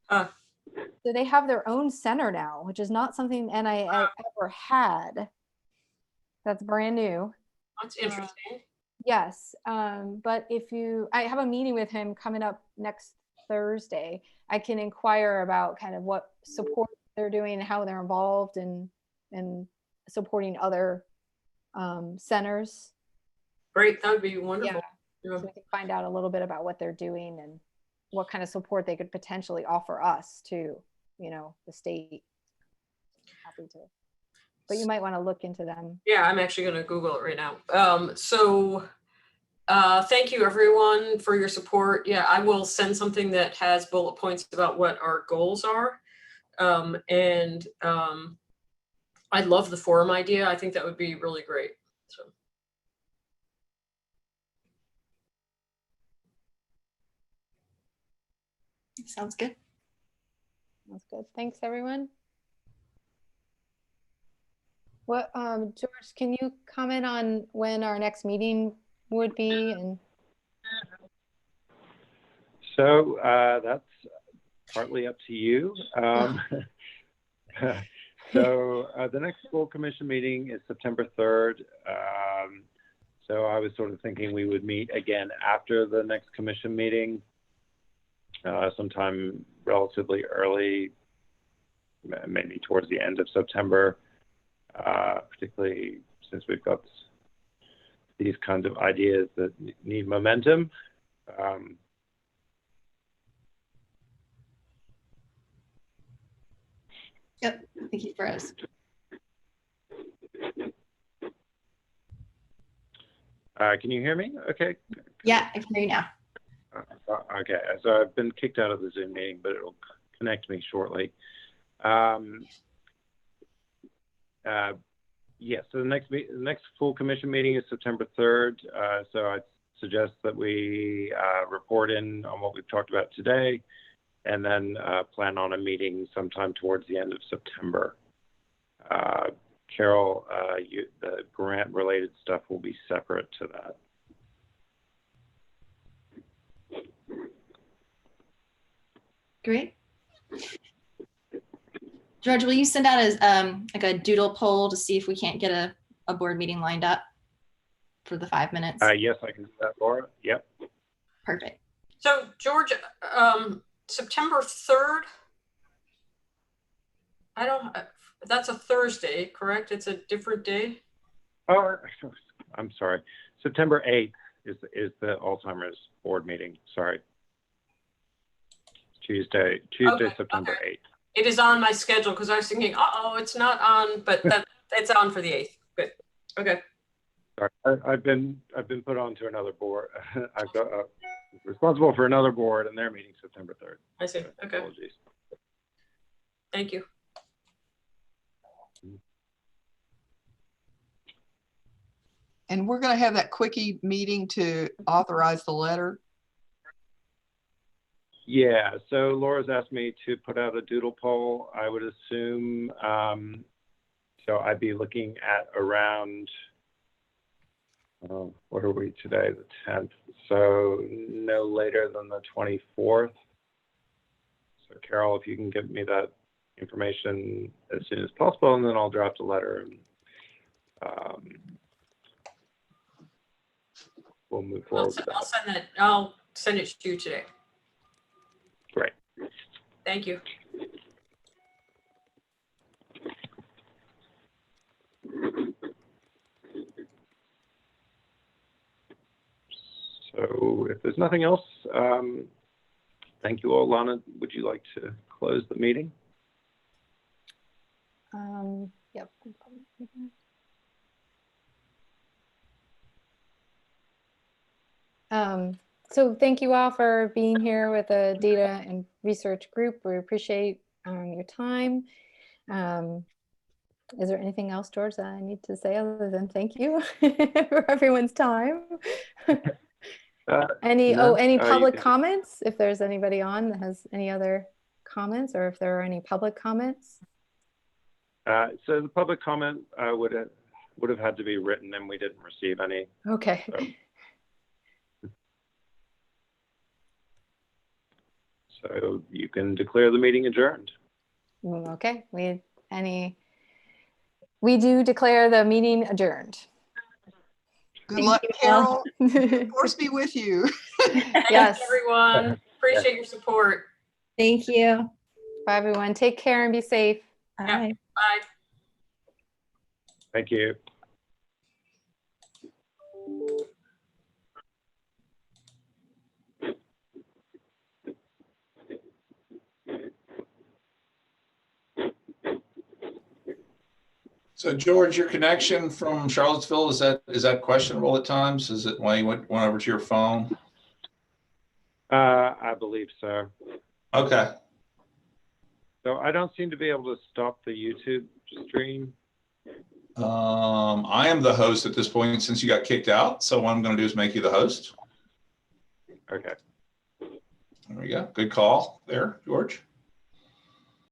So they have their own center now, which is not something NIA ever had. That's brand new. That's interesting. Yes, but I have a meeting with him coming up next Thursday, I can inquire about kind of what support they're doing and how they're involved in supporting other centers. Great, that would be wonderful. Yeah. So we can find out a little bit about what they're doing and what kind of support they could potentially offer us to, you know, the state. Happy to. But you might want to look into them. Yeah, I'm actually going to Google it right now. Thank you everyone for your support. Yeah, I will send something that has bullet points about what our goals are. I love the forum idea. I think that would be really great. So. Sounds good. That's good. Thanks, everyone. What, George, can you comment on when our next meeting would be? And so that's partly up to you. So the next full commission meeting is September 3rd. So I was sort of thinking we would meet again after the next commission meeting, sometime relatively early, maybe towards the end of September, particularly since we've got these kinds of ideas that need momentum. Yep, I think he froze. Can you hear me? Okay. Yeah, I can hear you now. Okay, so I've been kicked out of the Zoom meeting, but it'll connect me shortly. Yeah, so the next full commission meeting is September 3rd. So I'd suggest that we report in on what we've talked about today, and then plan on a meeting sometime towards the end of September. Carol, the grant-related stuff will be separate to that. Great. George, will you send out like a doodle poll to see if we can't get a board meeting lined up for the 5 minutes? Yes, I can do that, Laura. Yep. Perfect. So George, September 3rd, that's a Thursday, correct? It's a different day? Oh, I'm sorry. September 8th is the Alzheimer's board meeting. Sorry. Tuesday, okay, September 8th. It is on my schedule because I was thinking, uh-oh, it's not on, but it's on for the 8th. Good. Okay. Sorry, I've been put onto another board. I've got responsible for another board, and they're meeting September 3rd. I see. So okay. Apologies. Thank you. And we're going to have that quickie meeting to authorize the letter. Yeah, so Laura's asked me to put out a doodle poll. I would assume, so I'd be looking at around, what are we today, the 10th? So no later than the 24th. So Carol, if you can give me that information as soon as possible, and then I'll draft a letter. And, we'll move forward. I'll send it to you today. Great. Thank you. So if there's nothing else, thank you all. Lana, would you like to close the meeting? Yep. So thank you all for being here with the data and research group. We appreciate your time. Is there anything else, George, that I need to say other than thank you for everyone's time? Any public comments? If there's anybody on that has any other comments, or if there are any public comments? So the public comment would have had to be written, and we didn't receive any. Okay. So you can declare the meeting adjourned. Okay. We do declare the meeting adjourned. Good luck, Carol. Force be with you. Thanks, everyone. appreciate your support. Thank you. Bye, everyone. Take care and be safe. Bye. Yeah. Bye. Thank you. So George, your connection from Charlottesville, is that questionable at times? Is it when you went over to your phone? I believe so. Okay. So I don't seem to be able to stop the YouTube stream. I am the host at this point since you got kicked out. So what I'm going to do is make you the host. Okay. There we go. Good call there, George.